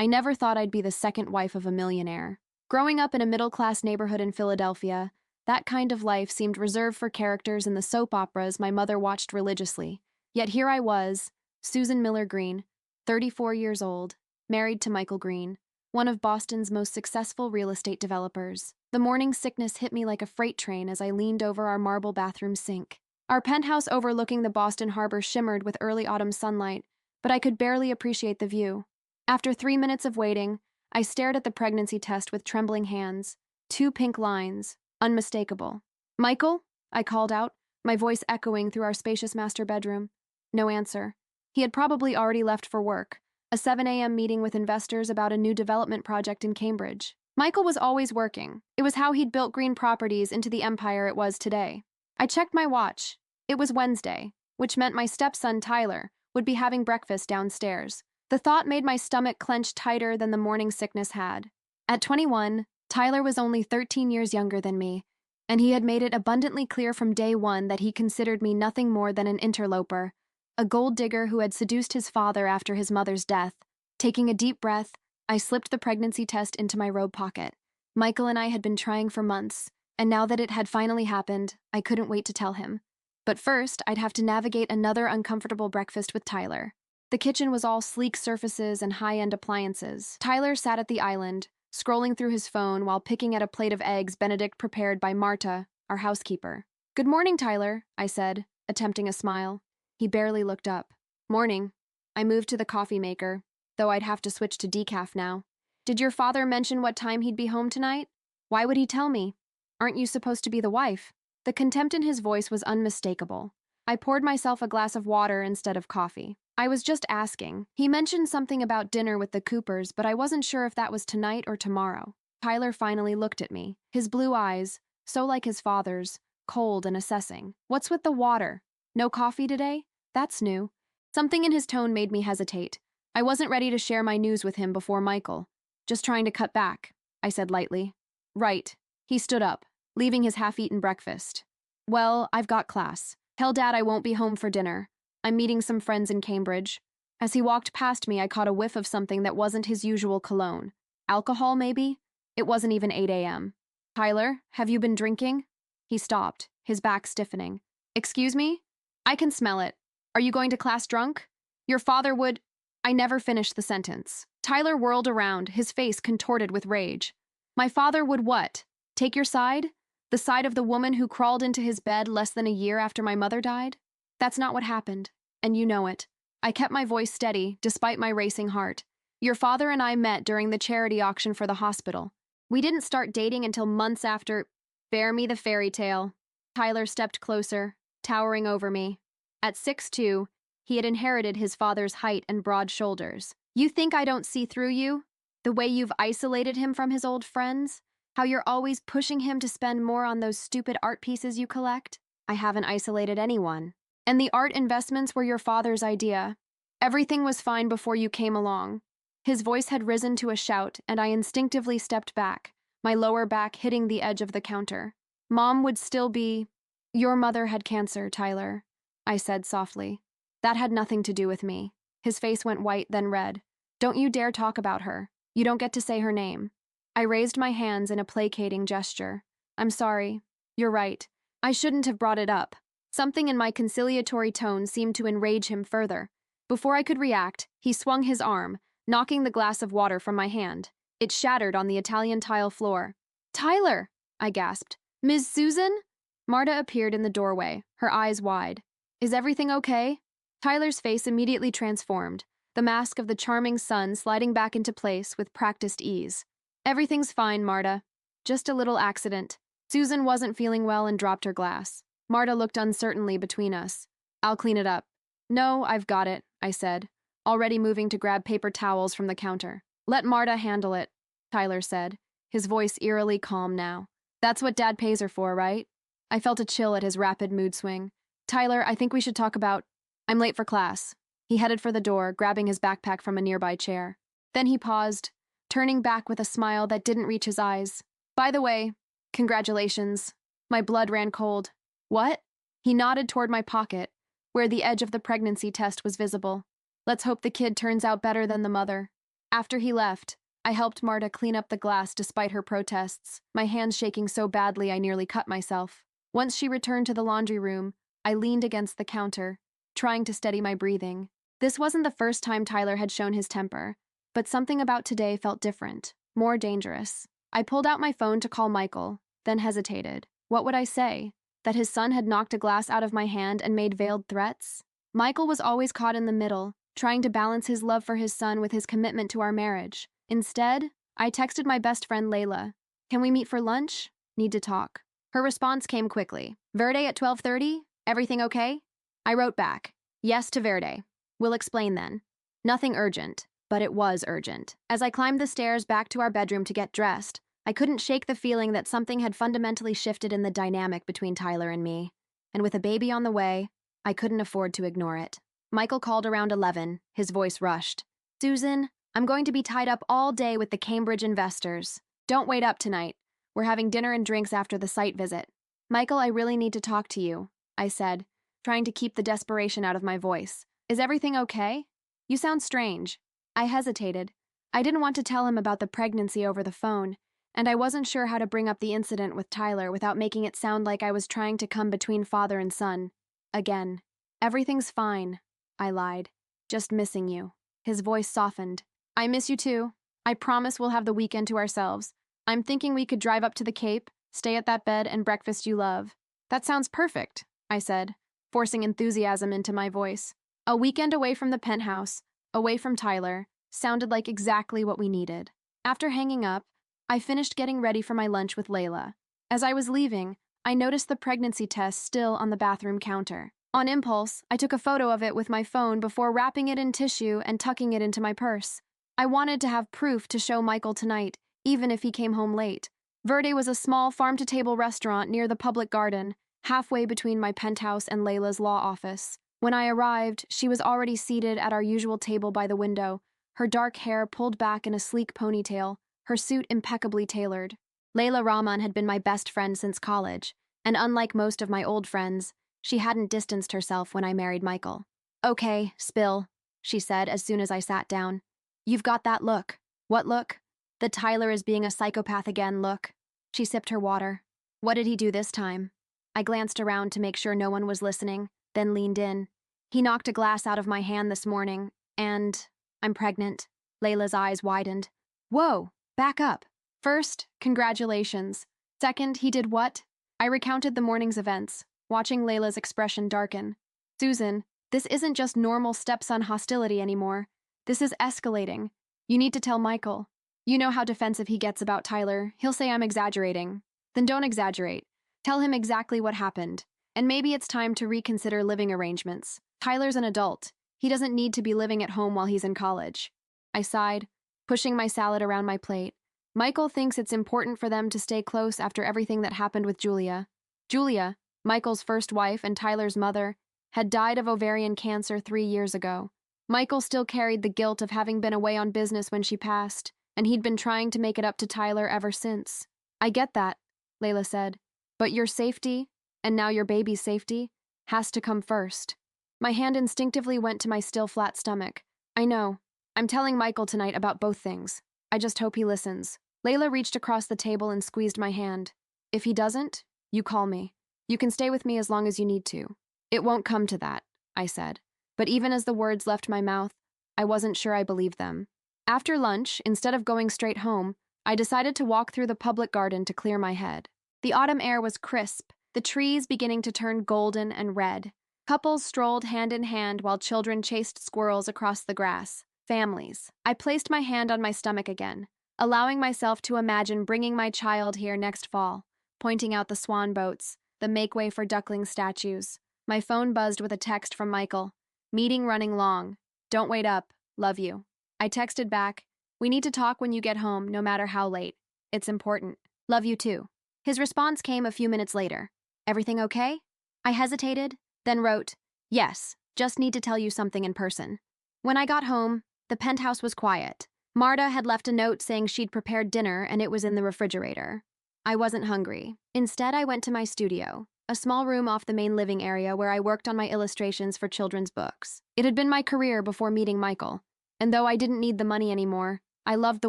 I never thought I'd be the second wife of a millionaire. Growing up in a middle-class neighborhood in Philadelphia, that kind of life seemed reserved for characters in the soap operas my mother watched religiously. Yet here I was, Susan Miller Green, 34 years old, married to Michael Green, one of Boston's most successful real estate developers. The morning sickness hit me like a freight train as I leaned over our marble bathroom sink. Our penthouse overlooking the Boston Harbor shimmered with early autumn sunlight, but I could barely appreciate the view. After 3 minutes of waiting, I stared at the pregnancy test with trembling hands. 2 pink lines, unmistakable. "Michael?" I called out, my voice echoing through our spacious master bedroom. No answer. He had probably already left for work, a 7 a.m. meeting with investors about a new development project in Cambridge. Michael was always working. It was how he'd built Green Properties into the empire it was today. I checked my watch. It was Wednesday, which meant my stepson Tyler would be having breakfast downstairs. The thought made my stomach clench tighter than the morning sickness had. At 21, Tyler was only 13 years younger than me, and he had made it abundantly clear from day one that he considered me nothing more than an interloper, a gold digger who had seduced his father after his mother's death. Taking a deep breath, I slipped the pregnancy test into my robe pocket. Michael and I had been trying for months, and now that it had finally happened, I couldn't wait to tell him. But first, I'd have to navigate another uncomfortable breakfast with Tyler. The kitchen was all sleek surfaces and high-end appliances. Tyler sat at the island, scrolling through his phone while picking at a plate of eggs Benedict prepared by Marta, our housekeeper. "Good morning, Tyler," I said, attempting a smile. He barely looked up. "Morning." I moved to the coffee maker, though I'd have to switch to decaf now. "Did your father mention what time he'd be home tonight? Why would he tell me? Aren't you supposed to be the wife?" The contempt in his voice was unmistakable. I poured myself a glass of water instead of coffee. "I was just asking. He mentioned something about dinner with the Coopers, but I wasn't sure if that was tonight or tomorrow." Tyler finally looked at me, his blue eyes, so like his father's, cold and assessing. "What's with the water? No coffee today? That's new." Something in his tone made me hesitate. I wasn't ready to share my news with him before Michael. "Just trying to cut back," I said lightly. "Right." He stood up, leaving his half-eaten breakfast. "Well, I've got class. Tell Dad I won't be home for dinner. I'm meeting some friends in Cambridge." As he walked past me, I caught a whiff of something that wasn't his usual cologne. Alcohol, maybe? It wasn't even 8 a.m. "Tyler, have you been drinking?" He stopped, his back stiffening. "Excuse me? I can smell it. Are you going to class drunk? Your father would—" I never finished the sentence. Tyler whirled around, his face contorted with rage. "My father would what? Take your side? The side of the woman who crawled into his bed less than a year after my mother died? That's not what happened, and you know it." I kept my voice steady, despite my racing heart. "Your father and I met during the charity auction for the hospital. We didn't start dating until months after—" "Bear me the fairy tale." Tyler stepped closer, towering over me. At 6'2", he had inherited his father's height and broad shoulders. "You think I don't see through you? The way you've isolated him from his old friends? How you're always pushing him to spend more on those stupid art pieces you collect?" "I haven't isolated anyone. And the art investments were your father's idea. Everything was fine before you came along." His voice had risen to a shout, and I instinctively stepped back, my lower back hitting the edge of the counter. "Mom would still be—" "Your mother had cancer, Tyler," I said softly. "That had nothing to do with me." His face went white, then red. "Don't you dare talk about her. You don't get to say her name." I raised my hands in a placating gesture. "I'm sorry. You're right. I shouldn't have brought it up." Something in my conciliatory tone seemed to enrage him further. Before I could react, he swung his arm, knocking the glass of water from my hand. It shattered on the Italian tile floor. "Tyler!" I gasped. "Ms. Susan?" Marta appeared in the doorway, her eyes wide. "Is everything okay?" Tyler's face immediately transformed, the mask of the charming son sliding back into place with practiced ease. "Everything's fine, Marta. Just a little accident." Susan wasn't feeling well and dropped her glass. Marta looked uncertainly between us. "I'll clean it up." "No, I've got it," I said, already moving to grab paper towels from the counter. "Let Marta handle it," Tyler said, his voice eerily calm now. "That's what Dad pays her for, right?" I felt a chill at his rapid mood swing. "Tyler, I think we should talk about—" "I'm late for class." He headed for the door, grabbing his backpack from a nearby chair. Then he paused, turning back with a smile that didn't reach his eyes. "By the way, congratulations." My blood ran cold. "What?" He nodded toward my pocket, where the edge of the pregnancy test was visible. "Let's hope the kid turns out better than the mother." After he left, I helped Marta clean up the glass despite her protests, my hands shaking so badly I nearly cut myself. Once she returned to the laundry room, I leaned against the counter, trying to steady my breathing. This wasn't the first time Tyler had shown his temper, but something about today felt different, more dangerous. I pulled out my phone to call Michael, then hesitated. What would I say? That his son had knocked a glass out of my hand and made veiled threats? Michael was always caught in the middle, trying to balance his love for his son with his commitment to our marriage. Instead, I texted my best friend Layla. Can we meet for lunch? Need to talk. Her response came quickly. Verde at 12:30? Everything okay? I wrote back. Yes to Verde. We'll explain then. Nothing urgent, but it was urgent. As I climbed the stairs back to our bedroom to get dressed, I couldn't shake the feeling that something had fundamentally shifted in the dynamic between Tyler and me. And with a baby on the way, I couldn't afford to ignore it. Michael called around 11, his voice rushed. Susan, I'm going to be tied up all day with the Cambridge investors. Don't wait up tonight. We're having dinner and drinks after the site visit. Michael, I really need to talk to you, I said, trying to keep the desperation out of my voice. Is everything okay? You sound strange. I hesitated. I didn't want to tell him about the pregnancy over the phone, and I wasn't sure how to bring up the incident with Tyler without making it sound like I was trying to come between father and son. Again. Everything's fine, I lied. Just missing you. His voice softened. I miss you too. I promise we'll have the weekend to ourselves. I'm thinking we could drive up to the Cape, stay at that bed and breakfast you love. That sounds perfect, I said, forcing enthusiasm into my voice. A weekend away from the penthouse, away from Tyler, sounded like exactly what we needed. After hanging up, I finished getting ready for my lunch with Layla. As I was leaving, I noticed the pregnancy test still on the bathroom counter. On impulse, I took a photo of it with my phone before wrapping it in tissue and tucking it into my purse. I wanted to have proof to show Michael tonight, even if he came home late. Verde was a small farm-to-table restaurant near the public garden, halfway between my penthouse and Layla's law office. When I arrived, she was already seated at our usual table by the window, her dark hair pulled back in a sleek ponytail, her suit impeccably tailored. Layla Rahman had been my best friend since college, and unlike most of my old friends, she hadn't distanced herself when I married Michael. Okay, spill, she said as soon as I sat down. You've got that look. What look? The Tyler is being a psychopath again look. She sipped her water. What did he do this time? I glanced around to make sure no one was listening, then leaned in. He knocked a glass out of my hand this morning, and I'm pregnant. Layla's eyes widened. Whoa, back up. First, congratulations. Second, he did what? I recounted the morning's events, watching Layla's expression darken. Susan, this isn't just normal stepson hostility anymore. This is escalating. You need to tell Michael. You know how defensive he gets about Tyler. He'll say I'm exaggerating. Then don't exaggerate. Tell him exactly what happened. And maybe it's time to reconsider living arrangements. Tyler's an adult. He doesn't need to be living at home while he's in college. I sighed, pushing my salad around my plate. Michael thinks it's important for them to stay close after everything that happened with Julia. Julia, Michael's first wife and Tyler's mother, had died of ovarian cancer 3 years ago. Michael still carried the guilt of having been away on business when she passed, and he'd been trying to make it up to Tyler ever since. I get that, Layla said, but your safety, and now your baby's safety, has to come first. My hand instinctively went to my still flat stomach. I know. I'm telling Michael tonight about both things. I just hope he listens. Layla reached across the table and squeezed my hand. If he doesn't, you call me. You can stay with me as long as you need to. It won't come to that, I said. But even as the words left my mouth, I wasn't sure I believed them. After lunch, instead of going straight home, I decided to walk through the public garden to clear my head. The autumn air was crisp, the trees beginning to turn golden and red. Couples strolled hand in hand while children chased squirrels across the grass. Families. I placed my hand on my stomach again, allowing myself to imagine bringing my child here next fall, pointing out the swan boats, the make way for duckling statues. My phone buzzed with a text from Michael. Meeting running long. Don't wait up. Love you. I texted back, we need to talk when you get home, no matter how late. It's important. Love you too. His response came a few minutes later. Everything okay? I hesitated, then wrote, yes, just need to tell you something in person. When I got home, the penthouse was quiet. Marta had left a note saying she'd prepared dinner and it was in the refrigerator. I wasn't hungry. Instead, I went to my studio, a small room off the main living area where I worked on my illustrations for children's books. It had been my career before meeting Michael, And though I didn't need the money anymore, I loved the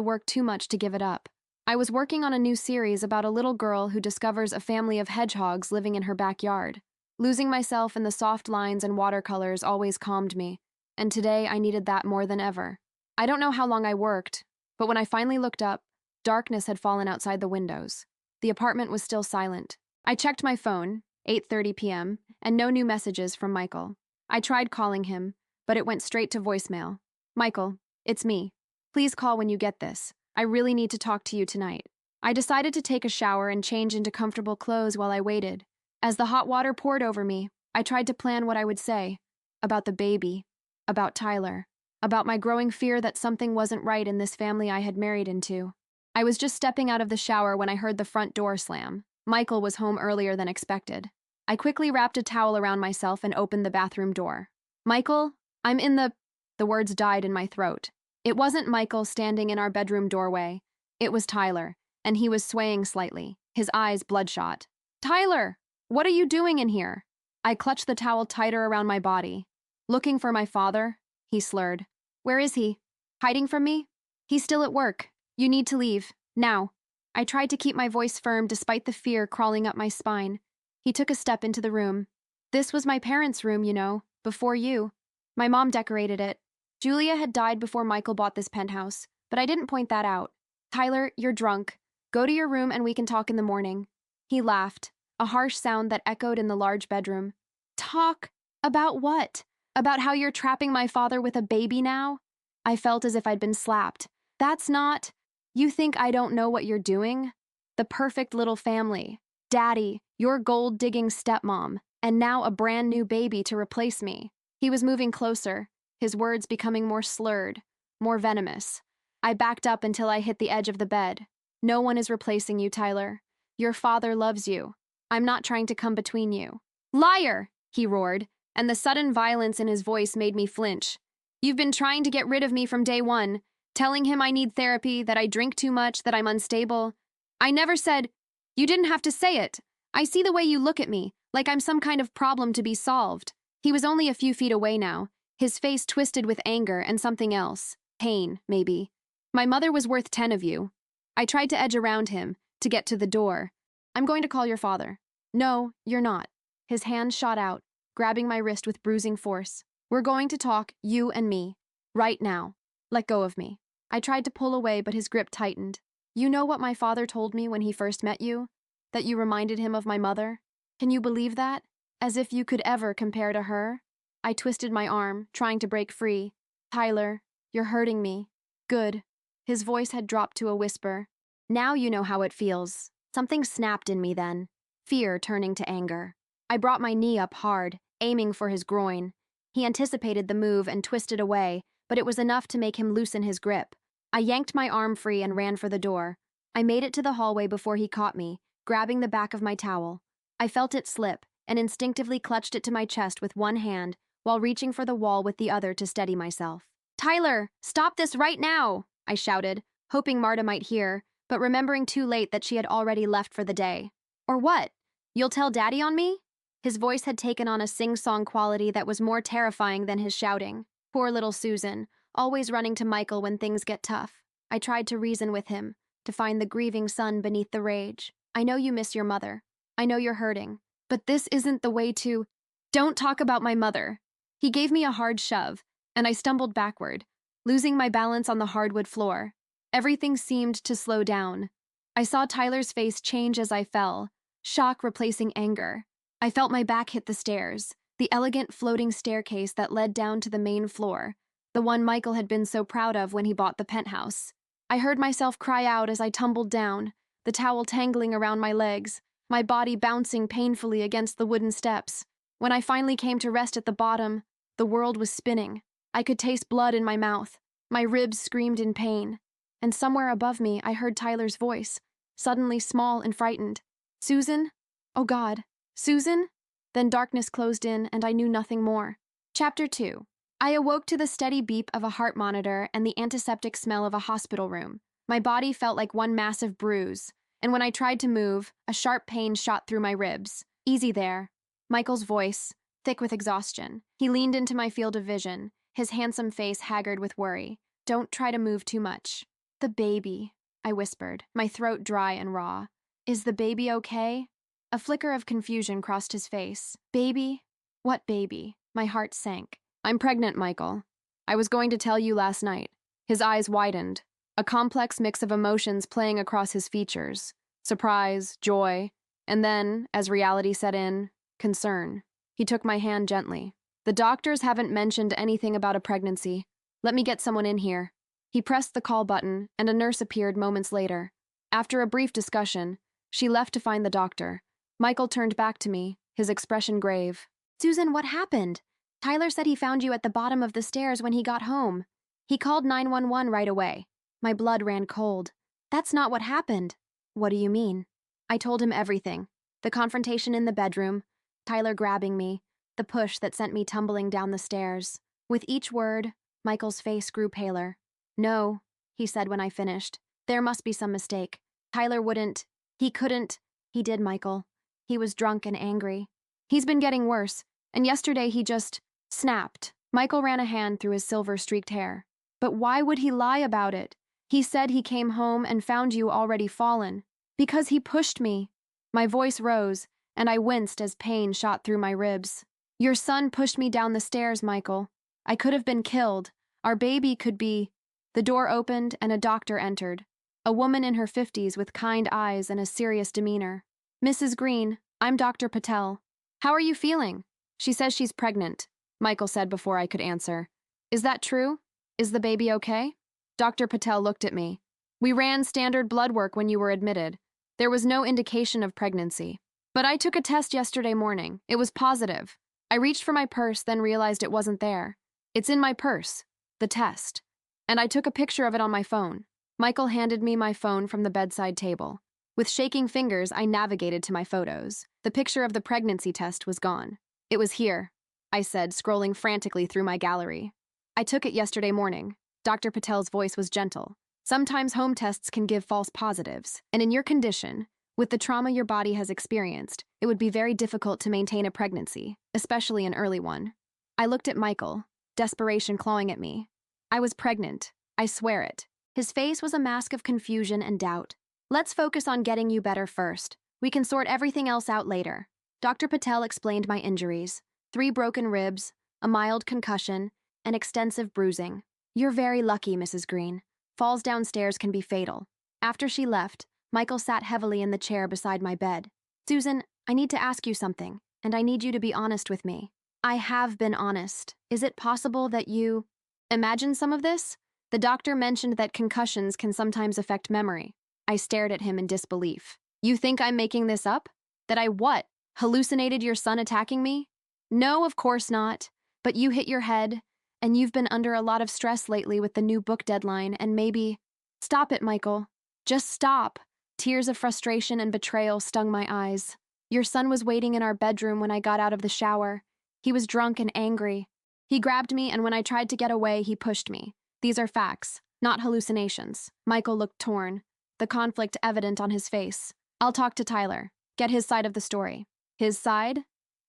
work too much to give it up. I was working on a new series about a little girl who discovers a family of hedgehogs living in her backyard. Losing myself in the soft lines and watercolors always calmed me, and today I needed that more than ever. I don't know how long I worked, but when I finally looked up, darkness had fallen outside the windows. The apartment was still silent. I checked my phone, 8:30 p.m., and no new messages from Michael. I tried calling him, but it went straight to voicemail. Michael, it's me. Please call when you get this. I really need to talk to you tonight. I decided to take a shower and change into comfortable clothes while I waited. As the hot water poured over me, I tried to plan what I would say. About the baby. About Tyler. About my growing fear that something wasn't right in this family I had married into. I was just stepping out of the shower when I heard the front door slam. Michael was home earlier than expected. I quickly wrapped a towel around myself and opened the bathroom door. Michael, I'm in the... The words died in my throat. It wasn't Michael standing in our bedroom doorway. It was Tyler, and he was swaying slightly, his eyes bloodshot. Tyler! What are you doing in here? I clutched the towel tighter around my body. Looking for my father, he slurred. Where is he? Hiding from me? He's still at work. You need to leave. Now. I tried to keep my voice firm despite the fear crawling up my spine. He took a step into the room. This was my parents' room, you know, before you. My mom decorated it. Julia had died before Michael bought this penthouse, but I didn't point that out. Tyler, you're drunk. Go to your room and we can talk in the morning. He laughed, a harsh sound that echoed in the large bedroom. Talk? About what? About how you're trapping my father with a baby now? I felt as if I'd been slapped. That's not... You think I don't know what you're doing? The perfect little family. Daddy, your gold-digging stepmom, and now a brand new baby to replace me. He was moving closer, his words becoming more slurred, more venomous. I backed up until I hit the edge of the bed. No one is replacing you, Tyler. Your father loves you. I'm not trying to come between you. Liar! He roared, and the sudden violence in his voice made me flinch. You've been trying to get rid of me from day one, telling him I need therapy, that I drink too much, that I'm unstable. I never said, you didn't have to say it. I see the way you look at me, like I'm some kind of problem to be solved. He was only a few feet away now, his face twisted with anger and something else. Pain, maybe. My mother was worth 10 of you. I tried to edge around him, to get to the door. I'm going to call your father. No, you're not. His hand shot out, grabbing my wrist with bruising force. We're going to talk, you and me. Right now. Let go of me. I tried to pull away, but his grip tightened. You know what my father told me when he first met you? That you reminded him of my mother? Can you believe that? As if you could ever compare to her? I twisted my arm, trying to break free. Tyler, you're hurting me. Good. His voice had dropped to a whisper. Now you know how it feels. Something snapped in me then, fear turning to anger. I brought my knee up hard, aiming for his groin. He anticipated the move and twisted away, but it was enough to make him loosen his grip. I yanked my arm free and ran for the door. I made it to the hallway before he caught me, grabbing the back of my towel. I felt it slip and instinctively clutched it to my chest with one hand while reaching for the wall with the other to steady myself. Tyler, stop this right now, I shouted, hoping Marta might hear, but remembering too late that she had already left for the day. Or what? You'll tell Daddy on me? His voice had taken on a sing-song quality that was more terrifying than his shouting. Poor little Susan, always running to Michael when things get tough. I tried to reason with him, to find the grieving son beneath the rage. I know you miss your mother. I know you're hurting. But this isn't the way to... Don't talk about my mother. He gave me a hard shove, and I stumbled backward, losing my balance on the hardwood floor. Everything seemed to slow down. I saw Tyler's face change as I fell, shock replacing anger. I felt my back hit the stairs, the elegant floating staircase that led down to the main floor, the one Michael had been so proud of when he bought the penthouse. I heard myself cry out as I tumbled down, the towel tangling around my legs, my body bouncing painfully against the wooden steps. When I finally came to rest at the bottom, the world was spinning. I could taste blood in my mouth. My ribs screamed in pain. And somewhere above me, I heard Tyler's voice, suddenly small and frightened. Susan? Oh God. Susan? Then darkness closed in, and I knew nothing more. Chapter 2. I awoke to the steady beep of a heart monitor and the antiseptic smell of a hospital room. My body felt like one massive bruise, and when I tried to move, a sharp pain shot through my ribs. Easy there. Michael's voice, thick with exhaustion. He leaned into my field of vision, his handsome face haggard with worry. Don't try to move too much. The baby, I whispered, my throat dry and raw. Is the baby okay? A flicker of confusion crossed his face. Baby? What baby? My heart sank. I'm pregnant, Michael. I was going to tell you last night. His eyes widened, a complex mix of emotions playing across his features. Surprise, joy, and then, as reality set in, concern. He took my hand gently. The doctors haven't mentioned anything about a pregnancy. Let me get someone in here. He pressed the call button, and a nurse appeared moments later. After a brief discussion, she left to find the doctor. Michael turned back to me, his expression grave. Susan, what happened? Tyler said he found you at the bottom of the stairs when he got home. He called 911 right away. My blood ran cold. That's not what happened. What do you mean? I told him everything. The confrontation in the bedroom, Tyler grabbing me, the push that sent me tumbling down the stairs. With each word, Michael's face grew paler. No, he said when I finished. There must be some mistake. Tyler wouldn't. He couldn't. He did, Michael. He was drunk and angry. He's been getting worse, and yesterday he just snapped. Michael ran a hand through his silver-streaked hair. But why would he lie about it? He said he came home and found you already fallen. Because he pushed me. My voice rose, and I winced as pain shot through my ribs. Your son pushed me down the stairs, Michael. I could have been killed. Our baby could be... The door opened and a doctor entered. A woman in her 50s with kind eyes and a serious demeanor. Mrs. Green, I'm Dr. Patel. How are you feeling? She says she's pregnant, Michael said before I could answer. Is that true? Is the baby okay? Dr. Patel looked at me. We ran standard blood work when you were admitted. There was no indication of pregnancy. But I took a test yesterday morning. It was positive. I reached for my purse, then realized it wasn't there. It's in my purse. The test. And I took a picture of it on my phone. Michael handed me my phone from the bedside table. With shaking fingers, I navigated to my photos. The picture of the pregnancy test was gone. It was here, I said, scrolling frantically through my gallery. I took it yesterday morning. Dr. Patel's voice was gentle. Sometimes home tests can give false positives, and in your condition, with the trauma your body has experienced, it would be very difficult to maintain a pregnancy, especially an early one. I looked at Michael, desperation clawing at me. I was pregnant. I swear it. His face was a mask of confusion and doubt. Let's focus on getting you better first. We can sort everything else out later. Dr. Patel explained my injuries. 3 broken ribs, a mild concussion, and extensive bruising. You're very lucky, Mrs. Green. Falls downstairs can be fatal. After she left, Michael sat heavily in the chair beside my bed. Susan, I need to ask you something, and I need you to be honest with me. I have been honest. Is it possible that you... Imagine some of this? The doctor mentioned that concussions can sometimes affect memory. I stared at him in disbelief. You think I'm making this up? That I what? Hallucinated your son attacking me? No, of course not. But you hit your head, and you've been under a lot of stress lately with the new book deadline, and maybe... Stop it, Michael. Just stop. Tears of frustration and betrayal stung my eyes. Your son was waiting in our bedroom when I got out of the shower. He was drunk and angry. He grabbed me, and when I tried to get away, he pushed me. These are facts, not hallucinations. Michael looked torn, the conflict evident on his face. I'll talk to Tyler, get his side of the story. His side?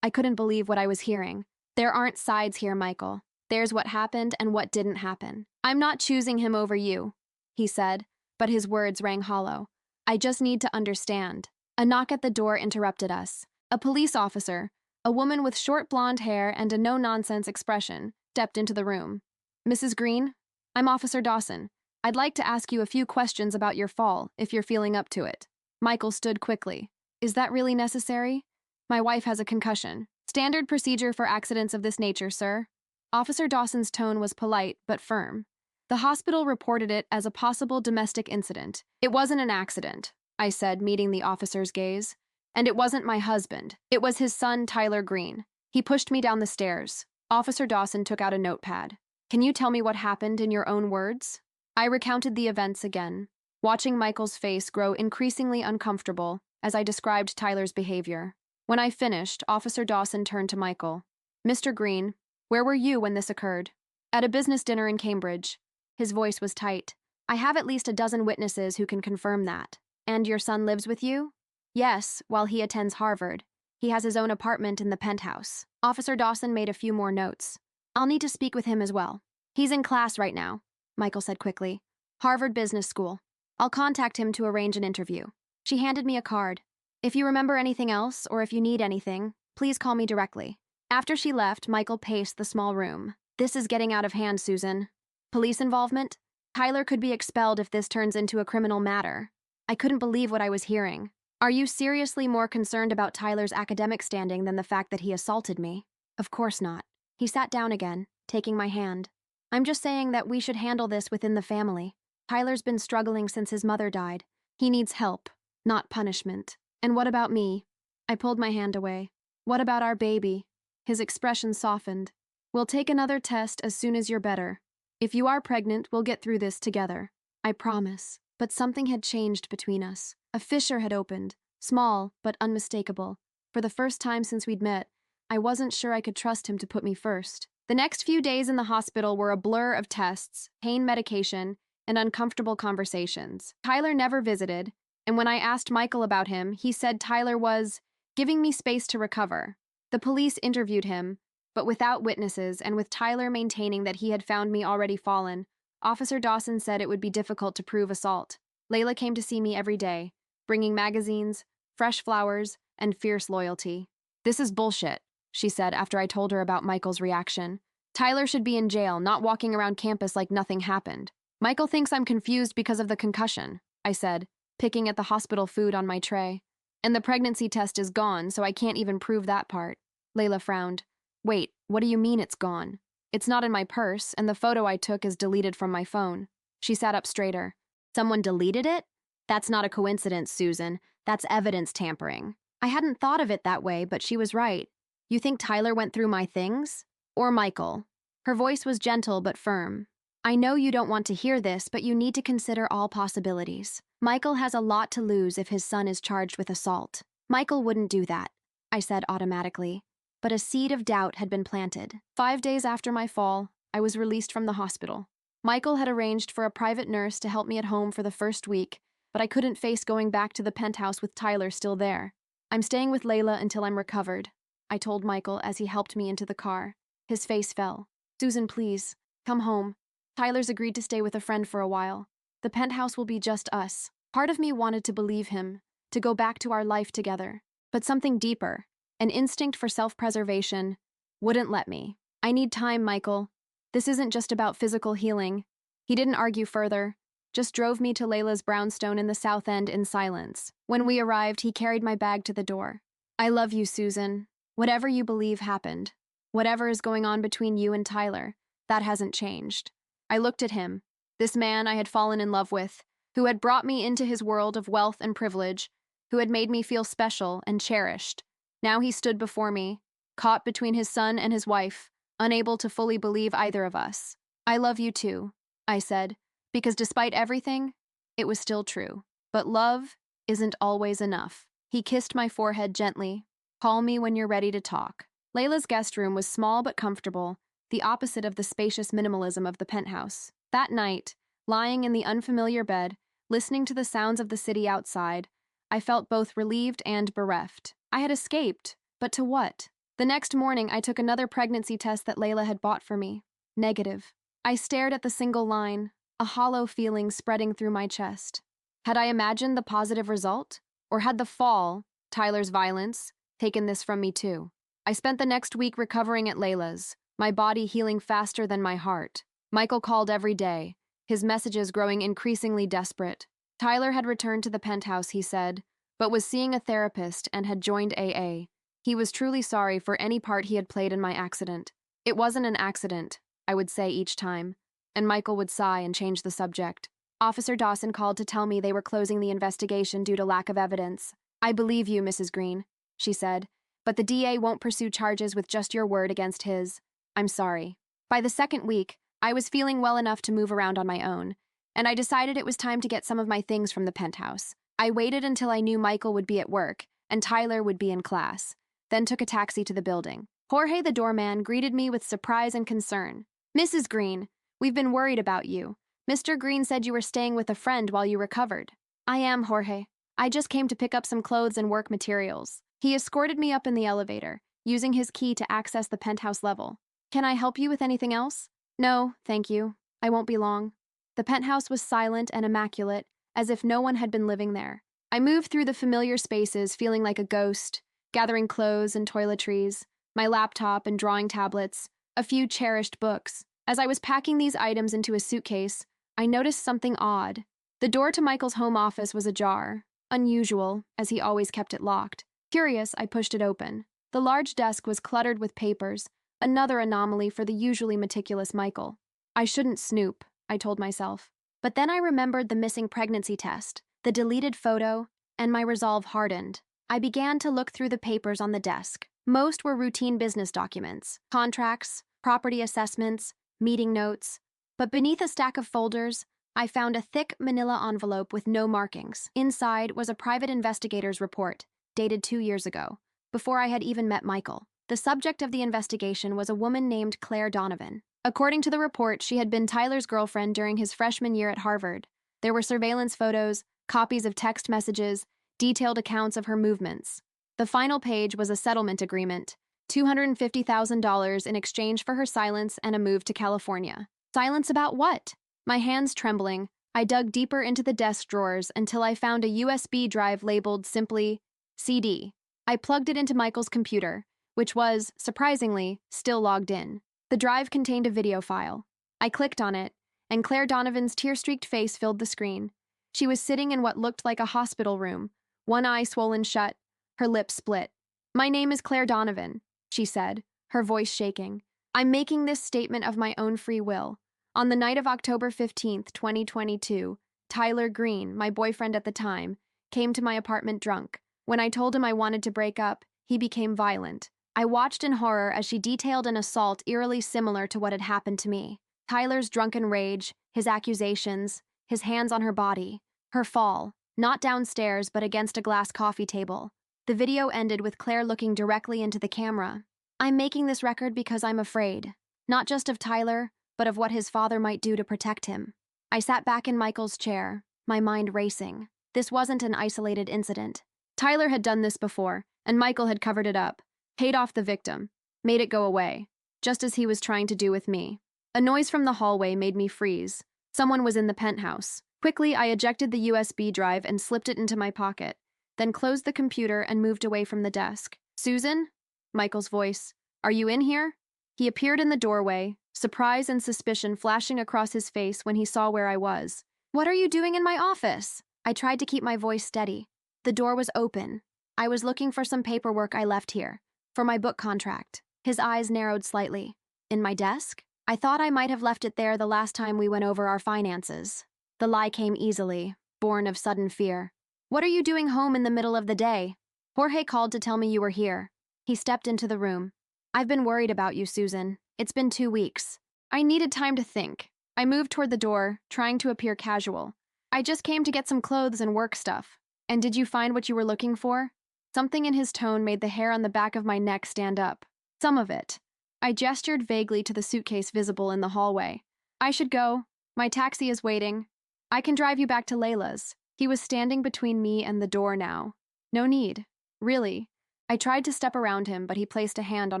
I couldn't believe what I was hearing. There aren't sides here, Michael. There's what happened and what didn't happen. I'm not choosing him over you, he said, but his words rang hollow. I just need to understand. A knock at the door interrupted us. A police officer, a woman with short blonde hair and a no-nonsense expression, stepped into the room. Mrs. Green, I'm Officer Dawson. I'd like to ask you a few questions about your fall, if you're feeling up to it. Michael stood quickly. Is that really necessary? My wife has a concussion. Standard procedure for accidents of this nature, sir. Officer Dawson's tone was polite but firm. The hospital reported it as a possible domestic incident. It wasn't an accident, I said, meeting the officer's gaze. And it wasn't my husband. It was his son, Tyler Green. He pushed me down the stairs. Officer Dawson took out a notepad. Can you tell me what happened in your own words? I recounted the events again, watching Michael's face grow increasingly uncomfortable as I described Tyler's behavior. When I finished, Officer Dawson turned to Michael. Mr. Green, where were you when this occurred? At a business dinner in Cambridge. His voice was tight. I have at least a dozen witnesses who can confirm that. And your son lives with you? Yes, while he attends Harvard. He has his own apartment in the penthouse. Officer Dawson made a few more notes. I'll need to speak with him as well. He's in class right now. Michael said quickly. Harvard Business School. I'll contact him to arrange an interview. She handed me a card. If you remember anything else, or if you need anything, please call me directly. After she left, Michael paced the small room. This is getting out of hand, Susan. Police involvement? Tyler could be expelled if this turns into a criminal matter. I couldn't believe what I was hearing. Are you seriously more concerned about Tyler's academic standing than the fact that he assaulted me? Of course not. He sat down again, taking my hand. I'm just saying that we should handle this within the family. Tyler's been struggling since his mother died. He needs help, not punishment. And what about me? I pulled my hand away. What about our baby? His expression softened. We'll take another test as soon as you're better. If you are pregnant, we'll get through this together. I promise. But something had changed between us. A fissure had opened, small but unmistakable. For the first time since we'd met, I wasn't sure I could trust him to put me first. The next few days in the hospital were a blur of tests, pain medication, and uncomfortable conversations. Tyler never visited, and when I asked Michael about him, he said Tyler was giving me space to recover. The police interviewed him, but without witnesses, and with Tyler maintaining that he had found me already fallen, Officer Dawson said it would be difficult to prove assault. Layla came to see me every day, bringing magazines, fresh flowers, and fierce loyalty. This is bullshit, she said after I told her about Michael's reaction. Tyler should be in jail, not walking around campus like nothing happened. Michael thinks I'm confused because of the concussion, I said, picking at the hospital food on my tray. And the pregnancy test is gone, so I can't even prove that part. Layla frowned. Wait, what do you mean it's gone? It's not in my purse, and the photo I took is deleted from my phone. She sat up straighter. Someone deleted it? That's not a coincidence, Susan. That's evidence tampering. I hadn't thought of it that way, but she was right. You think Tyler went through my things? Or Michael? Her voice was gentle but firm. I know you don't want to hear this, but you need to consider all possibilities. Michael has a lot to lose if his son is charged with assault. Michael wouldn't do that, I said automatically. But a seed of doubt had been planted. 5 days after my fall, I was released from the hospital. Michael had arranged for a private nurse to help me at home for the first week, but I couldn't face going back to the penthouse with Tyler still there. I'm staying with Layla until I'm recovered, I told Michael as he helped me into the car. His face fell. Susan, please, come home. Tyler's agreed to stay with a friend for a while. The penthouse will be just us. Part of me wanted to believe him, to go back to our life together. But something deeper, an instinct for self-preservation, wouldn't let me. I need time, Michael. This isn't just about physical healing. He didn't argue further, just drove me to Layla's brownstone in the South End in silence. When we arrived, he carried my bag to the door. I love you, Susan. Whatever you believe happened. Whatever is going on between you and Tyler, that hasn't changed. I looked at him, this man I had fallen in love with, who had brought me into his world of wealth and privilege, who had made me feel special and cherished. Now he stood before me, caught between his son and his wife, unable to fully believe either of us. I love you too, I said, because despite everything, it was still true. But love isn't always enough. He kissed my forehead gently. Call me when you're ready to talk. Layla's guest room was small but comfortable, the opposite of the spacious minimalism of the penthouse. That night, lying in the unfamiliar bed, listening to the sounds of the city outside, I felt both relieved and bereft. I had escaped, but to what? The next morning, I took another pregnancy test that Layla had bought for me. Negative. I stared at the single line, a hollow feeling spreading through my chest. Had I imagined the positive result? Or had the fall, Tyler's violence, taken this from me too? I spent the next week recovering at Layla's, my body healing faster than my heart. Michael called every day, his messages growing increasingly desperate. Tyler had returned to the penthouse, he said, but was seeing a therapist and had joined AA. He was truly sorry for any part he had played in my accident. It wasn't an accident, I would say each time, and Michael would sigh and change the subject. Officer Dawson called to tell me they were closing the investigation due to lack of evidence. I believe you, Mrs. Green, she said, but the DA won't pursue charges with just your word against his. I'm sorry. By the second week, I was feeling well enough to move around on my own, and I decided it was time to get some of my things from the penthouse. I waited until I knew Michael would be at work and Tyler would be in class, then took a taxi to the building. Jorge, the doorman, greeted me with surprise and concern. Mrs. Green, we've been worried about you. Mr. Green said you were staying with a friend while you recovered. I am, Jorge. I just came to pick up some clothes and work materials. He escorted me up in the elevator, using his key to access the penthouse level. Can I help you with anything else? No, thank you. I won't be long. The penthouse was silent and immaculate, as if no one had been living there. I moved through the familiar spaces feeling like a ghost, gathering clothes and toiletries, my laptop and drawing tablets, a few cherished books. As I was packing these items into a suitcase, I noticed something odd. The door to Michael's home office was ajar, unusual, as he always kept it locked. Curious, I pushed it open. The large desk was cluttered with papers, another anomaly for the usually meticulous Michael. I shouldn't snoop, I told myself. But then I remembered the missing pregnancy test, the deleted photo, and my resolve hardened. I began to look through the papers on the desk. Most were routine business documents, contracts, property assessments, meeting notes. But beneath a stack of folders, I found a thick manila envelope with no markings. Inside was a private investigator's report, dated 2 years ago, before I had even met Michael. The subject of the investigation was a woman named Claire Donovan. According to the report, she had been Tyler's girlfriend during his freshman year at Harvard. There were surveillance photos, copies of text messages, detailed accounts of her movements. The final page was a settlement agreement, $250,000 in exchange for her silence and a move to California. Silence about what? My hands trembling, I dug deeper into the desk drawers until I found a USB drive labeled simply CD. I plugged it into Michael's computer, which was, surprisingly, still logged in. The drive contained a video file. I clicked on it, and Claire Donovan's tear-streaked face filled the screen. She was sitting in what looked like a hospital room, one eye swollen shut, her lips split. "My name is Claire Donovan," she said, her voice shaking. "I'm making this statement of my own free will. On the night of October 15th, 2022, Tyler Green, my boyfriend at the time, came to my apartment drunk. When I told him I wanted to break up, he became violent. I watched in horror as she detailed an assault eerily similar to what had happened to me. Tyler's drunken rage, his accusations, his hands on her body, her fall, not downstairs but against a glass coffee table. The video ended with Claire looking directly into the camera. I'm making this record because I'm afraid, not just of Tyler, but of what his father might do to protect him." I sat back in Michael's chair, my mind racing. This wasn't an isolated incident. Tyler had done this before, and Michael had covered it up, paid off the victim, made it go away, just as he was trying to do with me. A noise from the hallway made me freeze. Someone was in the penthouse. Quickly, I ejected the USB drive and slipped it into my pocket, then closed the computer and moved away from the desk. "Susan?" Michael's voice. "Are you in here?" He appeared in the doorway, surprise and suspicion flashing across his face when he saw where I was. "What are you doing in my office?" I tried to keep my voice steady. The door was open. I was looking for some paperwork I left here, for my book contract. His eyes narrowed slightly. "In my desk? I thought I might have left it there the last time we went over our finances." The lie came easily, born of sudden fear. "What are you doing home in the middle of the day?" "Jorge called to tell me you were here." He stepped into the room. "I've been worried about you, Susan. It's been 2 weeks." I needed time to think. I moved toward the door, trying to appear casual. "I just came to get some clothes and work stuff." "And did you find what you were looking for?" Something in his tone made the hair on the back of my neck stand up. "Some of it." I gestured vaguely to the suitcase visible in the hallway. "I should go. My taxi is waiting. I can drive you back to Layla's." He was standing between me and the door now. "No need. Really." I tried to step around him, but he placed a hand on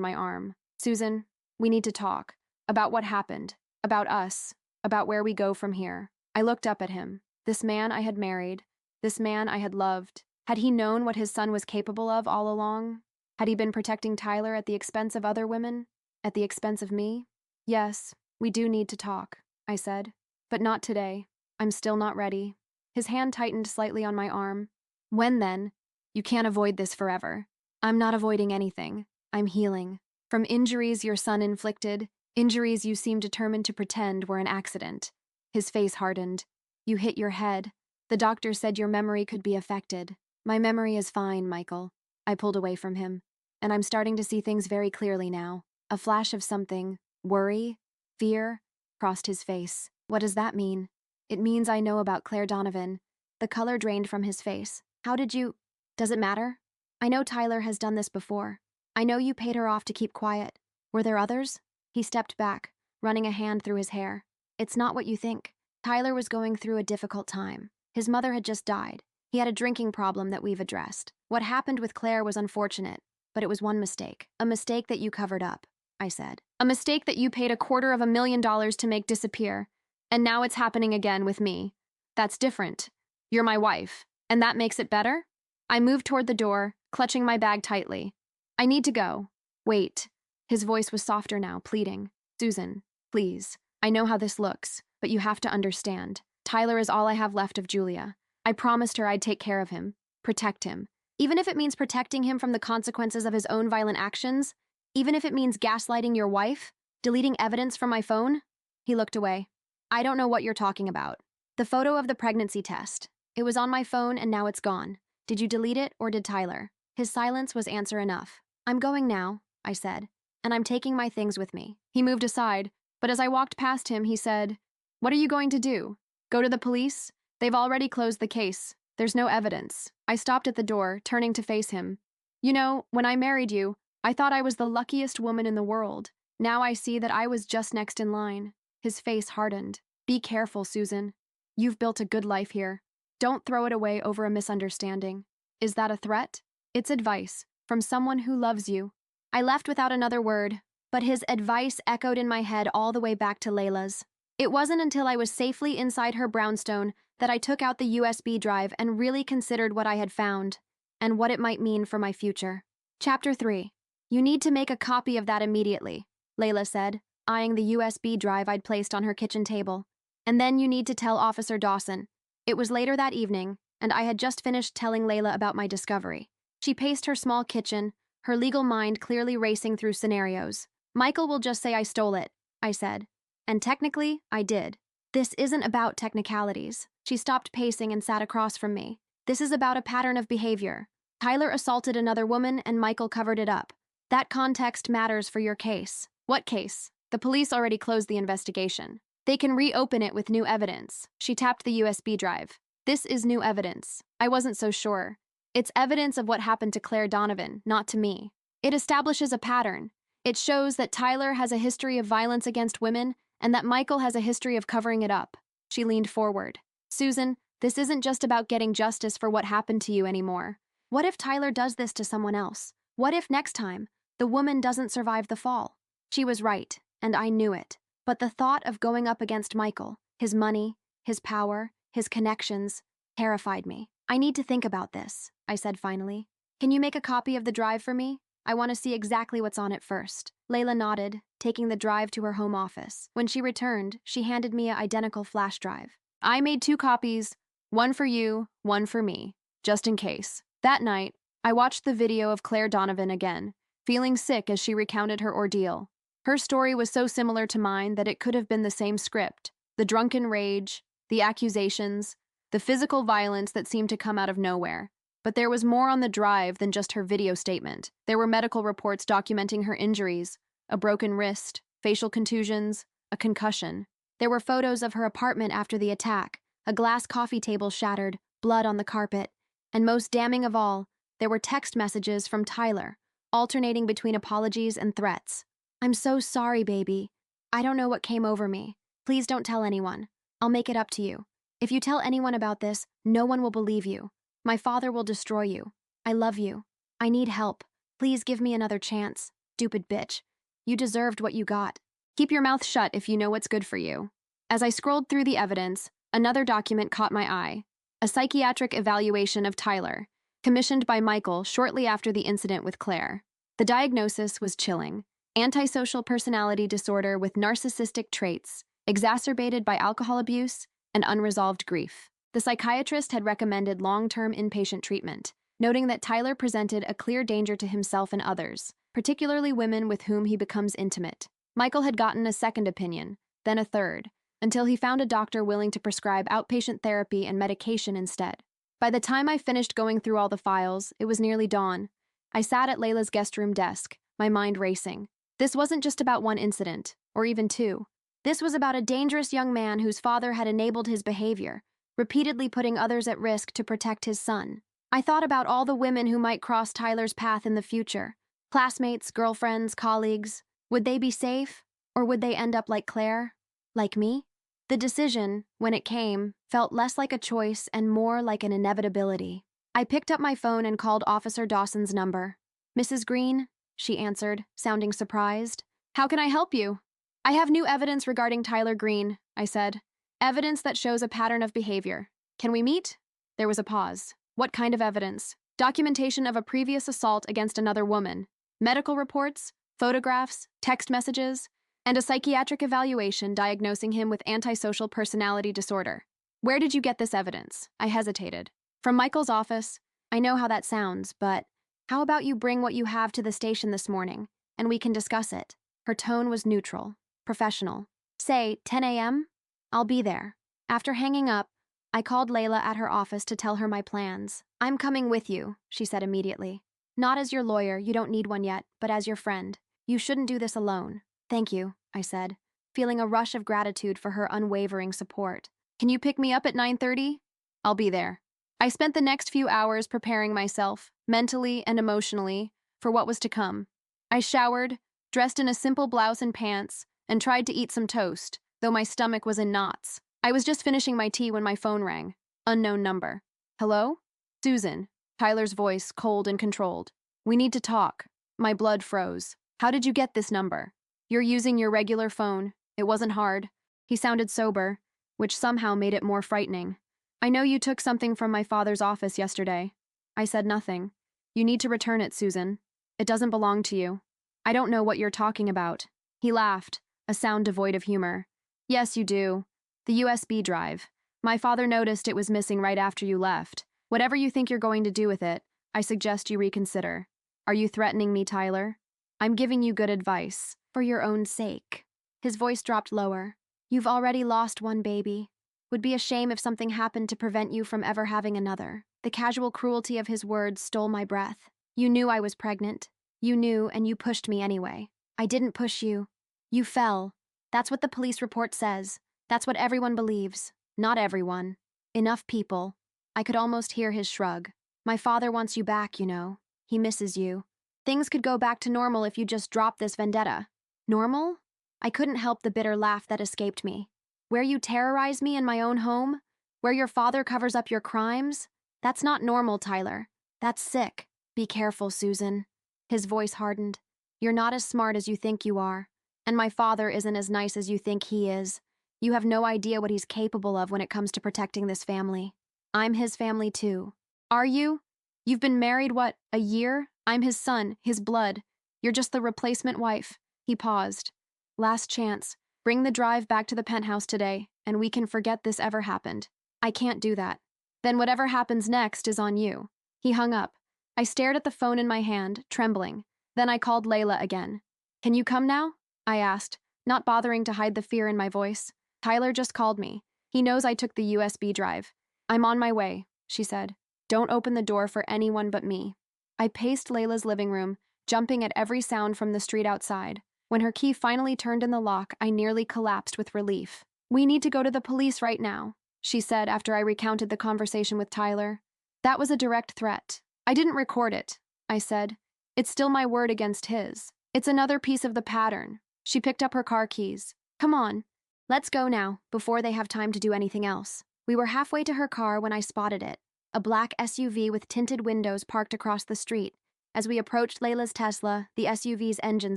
my arm. "Susan, we need to talk. About what happened. About us. About where we go from here." I looked up at him. This man I had married. This man I had loved. Had he known what his son was capable of all along? Had he been protecting Tyler at the expense of other women? At the expense of me? "Yes, we do need to talk," I said. "But not today. I'm still not ready." His hand tightened slightly on my arm. "When then? You can't avoid this forever." "I'm not avoiding anything. I'm healing. From injuries your son inflicted, injuries you seem determined to pretend were an accident." His face hardened. "You hit your head. The doctor said your memory could be affected." "My memory is fine, Michael." I pulled away from him. "And I'm starting to see things very clearly now." A flash of something, worry, fear, crossed his face. "What does that mean?" "It means I know about Claire Donovan." The color drained from his face. "How did you— Does it matter?" "I know Tyler has done this before. I know you paid her off to keep quiet. Were there others?" He stepped back, running a hand through his hair. "It's not what you think. Tyler was going through a difficult time. His mother had just died. He had a drinking problem that we've addressed. What happened with Claire was unfortunate, but it was one mistake. A mistake that you covered up," I said. "A mistake that you paid $250,000 to make disappear. And now it's happening again with me. That's different. You're my wife, and that makes it better? I moved toward the door, clutching my bag tightly. I need to go. Wait. His voice was softer now, pleading. Susan, please. I know how this looks, but you have to understand. Tyler is all I have left of Julia. I promised her I'd take care of him, protect him. Even if it means protecting him from the consequences of his own violent actions, even if it means gaslighting your wife, deleting evidence from my phone. He looked away. I don't know what you're talking about. The photo of the pregnancy test. It was on my phone and now it's gone. Did you delete it or did Tyler? His silence was answer enough. I'm going now, I said, and I'm taking my things with me. He moved aside, but as I walked past him, he said, What are you going to do? Go to the police? They've already closed the case. There's no evidence. I stopped at the door, turning to face him. You know, when I married you, I thought I was the luckiest woman in the world. Now I see that I was just next in line. His face hardened. Be careful, Susan. You've built a good life here. Don't throw it away over a misunderstanding. Is that a threat? It's advice, from someone who loves you. I left without another word, but his advice echoed in my head all the way back to Layla's. It wasn't until I was safely inside her brownstone that I took out the USB drive and really considered what I had found, and what it might mean for my future. Chapter 3. You need to make a copy of that immediately, Layla said, eyeing the USB drive I'd placed on her kitchen table. And then you need to tell Officer Dawson. It was later that evening, and I had just finished telling Layla about my discovery. She paced her small kitchen, her legal mind clearly racing through scenarios. Michael will just say I stole it, I said. And technically, I did. This isn't about technicalities. She stopped pacing and sat across from me. This is about a pattern of behavior. Tyler assaulted another woman and Michael covered it up. That context matters for your case. What case? The police already closed the investigation. They can reopen it with new evidence. She tapped the USB drive. This is new evidence. I wasn't so sure. It's evidence of what happened to Claire Donovan, not to me. It establishes a pattern. It shows that Tyler has a history of violence against women and that Michael has a history of covering it up. She leaned forward. Susan, this isn't just about getting justice for what happened to you anymore. What if Tyler does this to someone else? What if next time, the woman doesn't survive the fall? She was right, and I knew it. But the thought of going up against Michael, his money, his power, his connections, terrified me. I need to think about this, I said finally. Can you make a copy of the drive for me? I want to see exactly what's on it first. Layla nodded, taking the drive to her home office. When she returned, she handed me an identical flash drive. I made 2 copies, one for you, one for me, just in case. That night, I watched the video of Claire Donovan again, feeling sick as she recounted her ordeal. Her story was so similar to mine that it could have been the same script. The drunken rage, the accusations, the physical violence that seemed to come out of nowhere. But there was more on the drive than just her video statement. There were medical reports documenting her injuries, a broken wrist, facial contusions, a concussion. There were photos of her apartment after the attack, a glass coffee table shattered, blood on the carpet, and most damning of all, there were text messages from Tyler, alternating between apologies and threats. I'm so sorry, baby. I don't know what came over me. Please don't tell anyone. I'll make it up to you. If you tell anyone about this, no one will believe you. My father will destroy you. I love you. I need help. Please give me another chance. Stupid bitch. You deserved what you got. Keep your mouth shut if you know what's good for you. As I scrolled through the evidence, another document caught my eye. A psychiatric evaluation of Tyler, commissioned by Michael shortly after the incident with Claire. The diagnosis was chilling. Antisocial personality disorder with narcissistic traits, exacerbated by alcohol abuse and unresolved grief. The psychiatrist had recommended long-term inpatient treatment, noting that Tyler presented a clear danger to himself and others, particularly women with whom he becomes intimate. Michael had gotten a second opinion, then a third, until he found a doctor willing to prescribe outpatient therapy and medication instead. By the time I finished going through all the files, it was nearly dawn. I sat at Layla's guest room desk, my mind racing. This wasn't just about one incident, or even 2. This was about a dangerous young man whose father had enabled his behavior, repeatedly putting others at risk to protect his son. I thought about all the women who might cross Tyler's path in the future. Classmates, girlfriends, colleagues. Would they be safe? Or would they end up like Claire? Like me? The decision, when it came, felt less like a choice and more like an inevitability. I picked up my phone and called Officer Dawson's number. Mrs. Green, she answered, sounding surprised. How can I help you? I have new evidence regarding Tyler Green, I said. Evidence that shows a pattern of behavior. Can we meet? There was a pause. What kind of evidence? Documentation of a previous assault against another woman. Medical reports, photographs, text messages, and a psychiatric evaluation diagnosing him with antisocial personality disorder. Where did you get this evidence? I hesitated. From Michael's office. I know how that sounds, but how about you bring what you have to the station this morning, and we can discuss it? Her tone was neutral, professional. Say, 10 a.m.? I'll be there. After hanging up, I called Layla at her office to tell her my plans. I'm coming with you, she said immediately. Not as your lawyer, you don't need one yet, but as your friend. You shouldn't do this alone. Thank you, I said, feeling a rush of gratitude for her unwavering support. Can you pick me up at 9:30? I'll be there. I spent the next few hours preparing myself, mentally and emotionally, for what was to come. I showered, dressed in a simple blouse and pants, and tried to eat some toast, though my stomach was in knots. I was just finishing my tea when my phone rang. Unknown number. Hello? Susan. Tyler's voice, cold and controlled. We need to talk. My blood froze. How did you get this number? You're using your regular phone. It wasn't hard. He sounded sober, which somehow made it more frightening. I know you took something from my father's office yesterday. I said nothing. You need to return it, Susan. It doesn't belong to you. I don't know what you're talking about. He laughed, a sound devoid of humor. Yes, you do. The USB drive. My father noticed it was missing right after you left. Whatever you think you're going to do with it, I suggest you reconsider. Are you threatening me, Tyler? I'm giving you good advice, for your own sake. His voice dropped lower. You've already lost one baby. Would be a shame if something happened to prevent you from ever having another. The casual cruelty of his words stole my breath. You knew I was pregnant. You knew, and you pushed me anyway. I didn't push you. You fell. That's what the police report says. That's what everyone believes. Not everyone. Enough people. I could almost hear his shrug. My father wants you back, you know. He misses you. Things could go back to normal if you just drop this vendetta. Normal? I couldn't help the bitter laugh that escaped me. Where you terrorize me in my own home? Where your father covers up your crimes? That's not normal, Tyler. That's sick. Be careful, Susan. His voice hardened. You're not as smart as you think you are. And my father isn't as nice as you think he is. You have no idea what he's capable of when it comes to protecting this family. I'm his family too. Are you? You've been married, what, a year? I'm his son, his blood. You're just the replacement wife. He paused. Last chance. Bring the drive back to the penthouse today, and we can forget this ever happened. I can't do that. Then whatever happens next is on you. He hung up. I stared at the phone in my hand, trembling. Then I called Layla again. Can you come now? I asked, not bothering to hide the fear in my voice. Tyler just called me. He knows I took the USB drive. I'm on my way, she said. Don't open the door for anyone but me. I paced Layla's living room, jumping at every sound from the street outside. When her key finally turned in the lock, I nearly collapsed with relief. We need to go to the police right now, she said after I recounted the conversation with Tyler. That was a direct threat. I didn't record it, I said. It's still my word against his. It's another piece of the pattern. She picked up her car keys. Come on. Let's go now, before they have time to do anything else. We were halfway to her car when I spotted it. A black SUV with tinted windows parked across the street. As we approached Layla's Tesla, the SUV's engine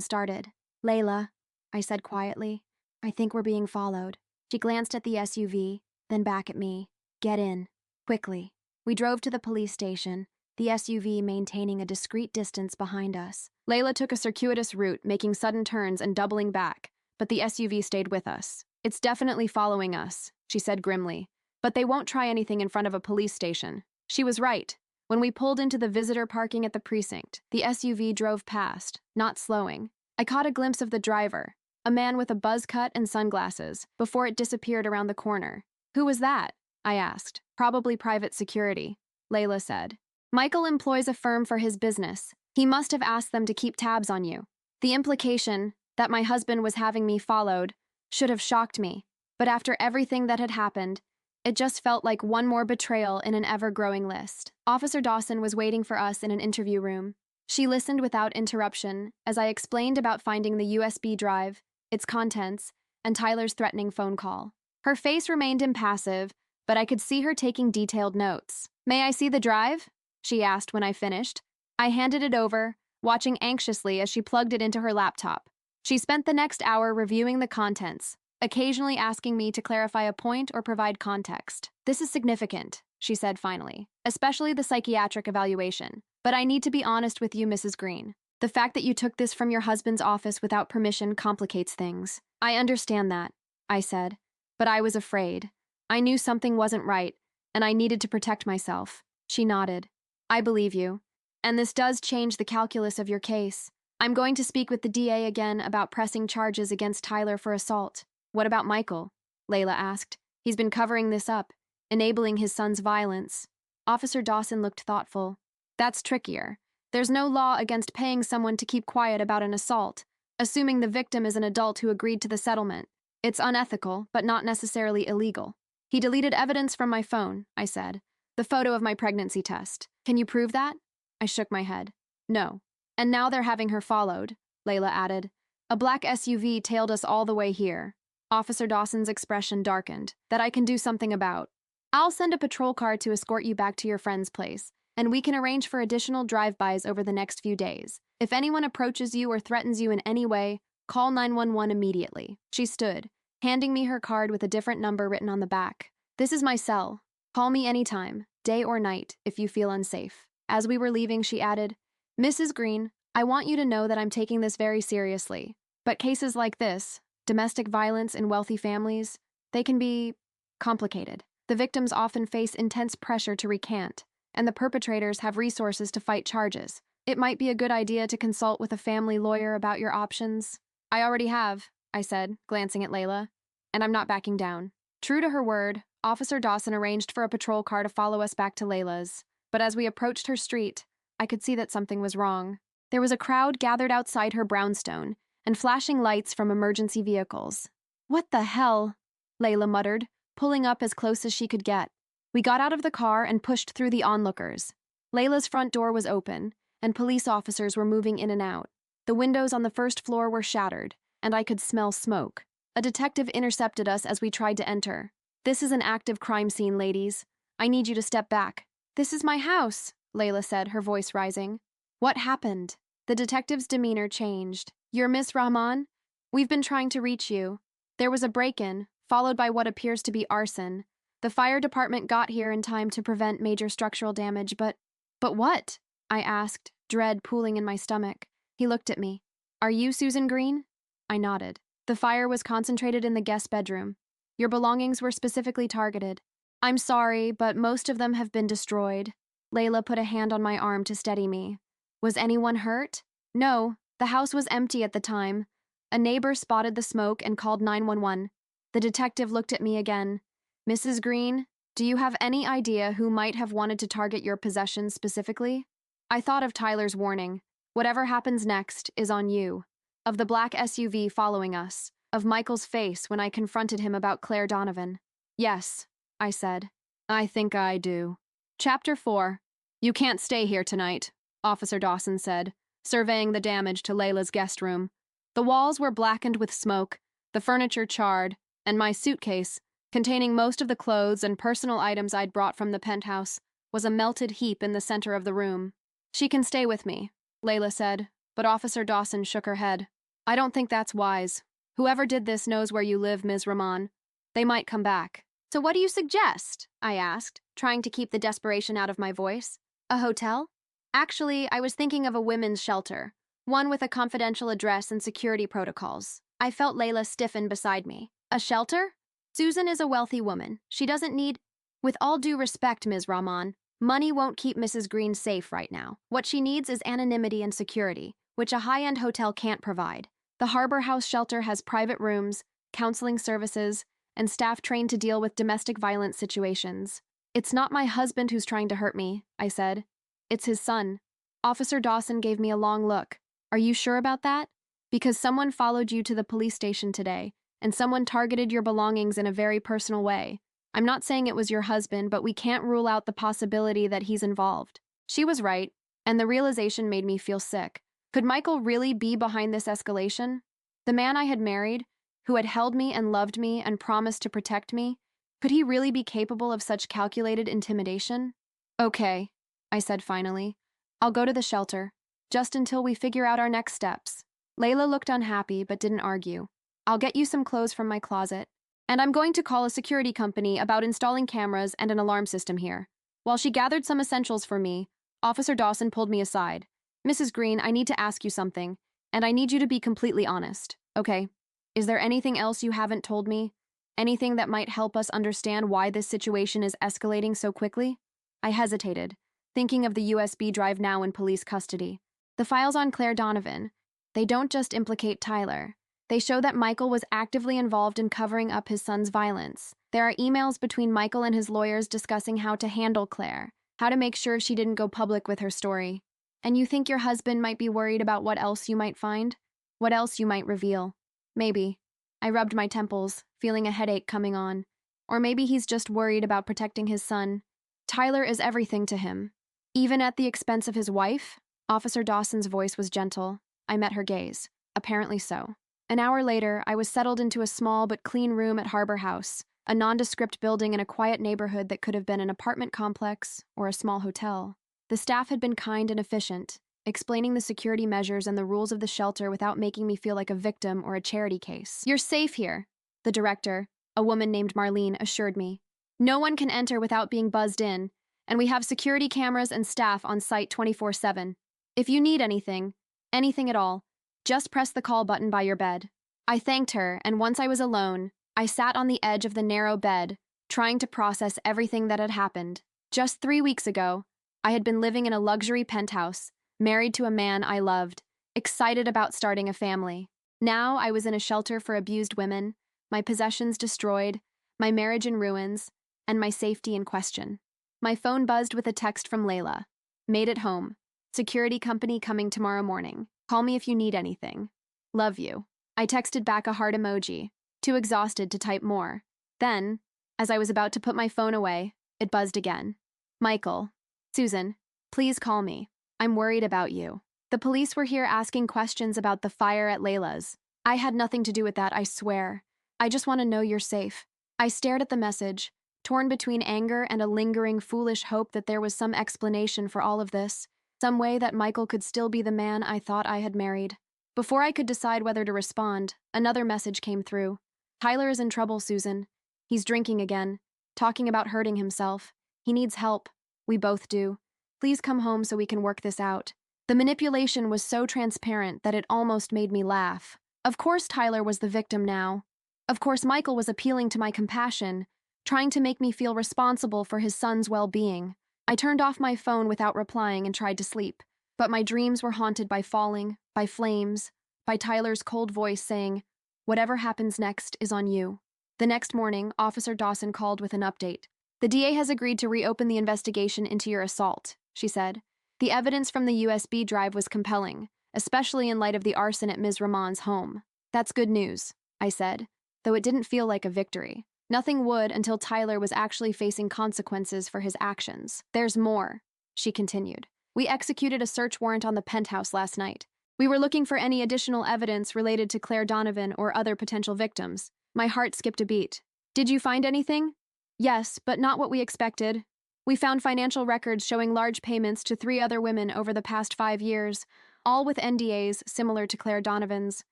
started. Layla, I said quietly, I think we're being followed. She glanced at the SUV, then back at me. Get in. Quickly. We drove to the police station, the SUV maintaining a discreet distance behind us. Layla took a circuitous route, making sudden turns and doubling back, but the SUV stayed with us. It's definitely following us, she said grimly, but they won't try anything in front of a police station. She was right. When we pulled into the visitor parking at the precinct, the SUV drove past, not slowing. I caught a glimpse of the driver, a man with a buzz cut and sunglasses, before it disappeared around the corner. Who was that? I asked. Probably private security, Layla said. Michael employs a firm for his business. He must have asked them to keep tabs on you. The implication that my husband was having me followed should have shocked me, but after everything that had happened, it just felt like one more betrayal in an ever-growing list. Officer Dawson was waiting for us in an interview room. She listened without interruption as I explained about finding the USB drive, its contents, and Tyler's threatening phone call. Her face remained impassive, but I could see her taking detailed notes. May I see the drive? She asked when I finished. I handed it over, watching anxiously as she plugged it into her laptop. She spent the next hour reviewing the contents, occasionally asking me to clarify a point or provide context. This is significant, she said finally, especially the psychiatric evaluation. But I need to be honest with you, Mrs. Green. The fact that you took this from your husband's office without permission complicates things. I understand that, I said, but I was afraid. I knew something wasn't right, and I needed to protect myself. She nodded. I believe you. And this does change the calculus of your case. I'm going to speak with the DA again about pressing charges against Tyler for assault. What about Michael? Layla asked. He's been covering this up, enabling his son's violence. Officer Dawson looked thoughtful. That's trickier. There's no law against paying someone to keep quiet about an assault, assuming the victim is an adult who agreed to the settlement. It's unethical, but not necessarily illegal. He deleted evidence from my phone, I said. The photo of my pregnancy test. Can you prove that? I shook my head. No. And now they're having her followed, Layla added. A black SUV tailed us all the way here. Officer Dawson's expression darkened. That I can do something about. I'll send a patrol car to escort you back to your friend's place, and we can arrange for additional drive-bys over the next few days. If anyone approaches you or threatens you in any way, call 911 immediately. She stood, handing me her card with a different number written on the back. This is my cell. Call me anytime, day or night, if you feel unsafe. As we were leaving, she added, Mrs. Green, I want you to know that I'm taking this very seriously. But cases like this, domestic violence in wealthy families, they can be complicated. The victims often face intense pressure to recant, and the perpetrators have resources to fight charges. It might be a good idea to consult with a family lawyer about your options. I already have, I said, glancing at Layla, and I'm not backing down. True to her word, Officer Dawson arranged for a patrol car to follow us back to Layla's. But as we approached her street, I could see that something was wrong. There was a crowd gathered outside her brownstone, and flashing lights from emergency vehicles. What the hell? Layla muttered, pulling up as close as she could get. We got out of the car and pushed through the onlookers. Layla's front door was open, and police officers were moving in and out. The windows on the first floor were shattered, and I could smell smoke. A detective intercepted us as we tried to enter. This is an active crime scene, ladies. I need you to step back. This is my house, Layla said, her voice rising. What happened? The detective's demeanor changed. You're Miss Rahman? We've been trying to reach you. There was a break-in, followed by what appears to be arson. The fire department got here in time to prevent major structural damage, but what? I asked, dread pooling in my stomach. He looked at me. Are you Susan Green? I nodded. The fire was concentrated in the guest bedroom. Your belongings were specifically targeted. I'm sorry, but most of them have been destroyed. Layla put a hand on my arm to steady me. Was anyone hurt? No, the house was empty at the time. A neighbor spotted the smoke and called 911. The detective looked at me again. Mrs. Green, do you have any idea who might have wanted to target your possessions specifically? I thought of Tyler's warning. Whatever happens next is on you. Of the black SUV following us. Of Michael's face when I confronted him about Claire Donovan. Yes, I said. I think I do. Chapter 4. You can't stay here tonight, Officer Dawson said, surveying the damage to Layla's guest room. The walls were blackened with smoke, the furniture charred, and my suitcase, containing most of the clothes and personal items I'd brought from the penthouse, was a melted heap in the center of the room. She can stay with me, Layla said, but Officer Dawson shook her head. I don't think that's wise. Whoever did this knows where you live, Ms. Rahman. They might come back. So what do you suggest? I asked, trying to keep the desperation out of my voice. A hotel? Actually, I was thinking of a women's shelter, one with a confidential address and security protocols. I felt Layla stiffen beside me. A shelter? Susan is a wealthy woman. She doesn't need... With all due respect, Ms. Rahman, money won't keep Mrs. Green safe right now. What she needs is anonymity and security, which a high-end hotel can't provide. The Harbor House shelter has private rooms, counseling services, and staff trained to deal with domestic violence situations. It's not my husband who's trying to hurt me, I said. It's his son. Officer Dawson gave me a long look. Are you sure about that? Because someone followed you to the police station today, and someone targeted your belongings in a very personal way. I'm not saying it was your husband, but we can't rule out the possibility that he's involved. She was right, and the realization made me feel sick. Could Michael really be behind this escalation? The man I had married, who had held me and loved me and promised to protect me, could he really be capable of such calculated intimidation? Okay, I said finally. I'll go to the shelter, just until we figure out our next steps. Layla looked unhappy but didn't argue. I'll get you some clothes from my closet. And I'm going to call a security company about installing cameras and an alarm system here. While she gathered some essentials for me, Officer Dawson pulled me aside. Mrs. Green, I need to ask you something, and I need you to be completely honest, okay? Is there anything else you haven't told me? Anything that might help us understand why this situation is escalating so quickly? I hesitated, thinking of the USB drive now in police custody. The files on Claire Donovan, they don't just implicate Tyler. They show that Michael was actively involved in covering up his son's violence. There are emails between Michael and his lawyers discussing how to handle Claire, how to make sure she didn't go public with her story. And you think your husband might be worried about what else you might find? What else you might reveal? Maybe. I rubbed my temples, feeling a headache coming on. Or maybe he's just worried about protecting his son. Tyler is everything to him. Even at the expense of his wife? Officer Dawson's voice was gentle. I met her gaze. Apparently so. An hour later, I was settled into a small but clean room at Harbor House, a nondescript building in a quiet neighborhood that could have been an apartment complex or a small hotel. The staff had been kind and efficient, explaining the security measures and the rules of the shelter without making me feel like a victim or a charity case. You're safe here, the director, a woman named Marlene, assured me. No one can enter without being buzzed in, and we have security cameras and staff on site 24/7. If you need anything at all, just press the call button by your bed. I thanked her, and once I was alone, I sat on the edge of the narrow bed, trying to process everything that had happened. Just 3 weeks ago, I had been living in a luxury penthouse, married to a man I loved, excited about starting a family. Now I was in a shelter for abused women, my possessions destroyed, my marriage in ruins, and my safety in question. My phone buzzed with a text from Layla. Made it home. Security company coming tomorrow morning. Call me if you need anything. Love you. I texted back a heart emoji, too exhausted to type more. Then, as I was about to put my phone away, it buzzed again. Michael. Susan, please call me. I'm worried about you. The police were here asking questions about the fire at Layla's. I had nothing to do with that, I swear. I just want to know you're safe. I stared at the message, torn between anger and a lingering, foolish hope that there was some explanation for all of this. Some way that Michael could still be the man I thought I had married. Before I could decide whether to respond, another message came through. Tyler is in trouble, Susan. He's drinking again, talking about hurting himself. He needs help. We both do. Please come home so we can work this out. The manipulation was so transparent that it almost made me laugh. Of course Tyler was the victim now. Of course Michael was appealing to my compassion, trying to make me feel responsible for his son's well-being. I turned off my phone without replying and tried to sleep, but my dreams were haunted by falling, by flames, by Tyler's cold voice saying, "Whatever happens next is on you." The next morning, Officer Dawson called with an update. "The DA has agreed to reopen the investigation into your assault," she said. The evidence from the USB drive was compelling, especially in light of the arson at Ms. Ramon's home. "That's good news," I said, though it didn't feel like a victory. Nothing would until Tyler was actually facing consequences for his actions. "There's more," she continued. "We executed a search warrant on the penthouse last night. We were looking for any additional evidence related to Claire Donovan or other potential victims." My heart skipped a beat. "Did you find anything?" "Yes, but not what we expected. We found financial records showing large payments to 3 other women over the past 5 years, all with NDAs similar to Claire Donovan's.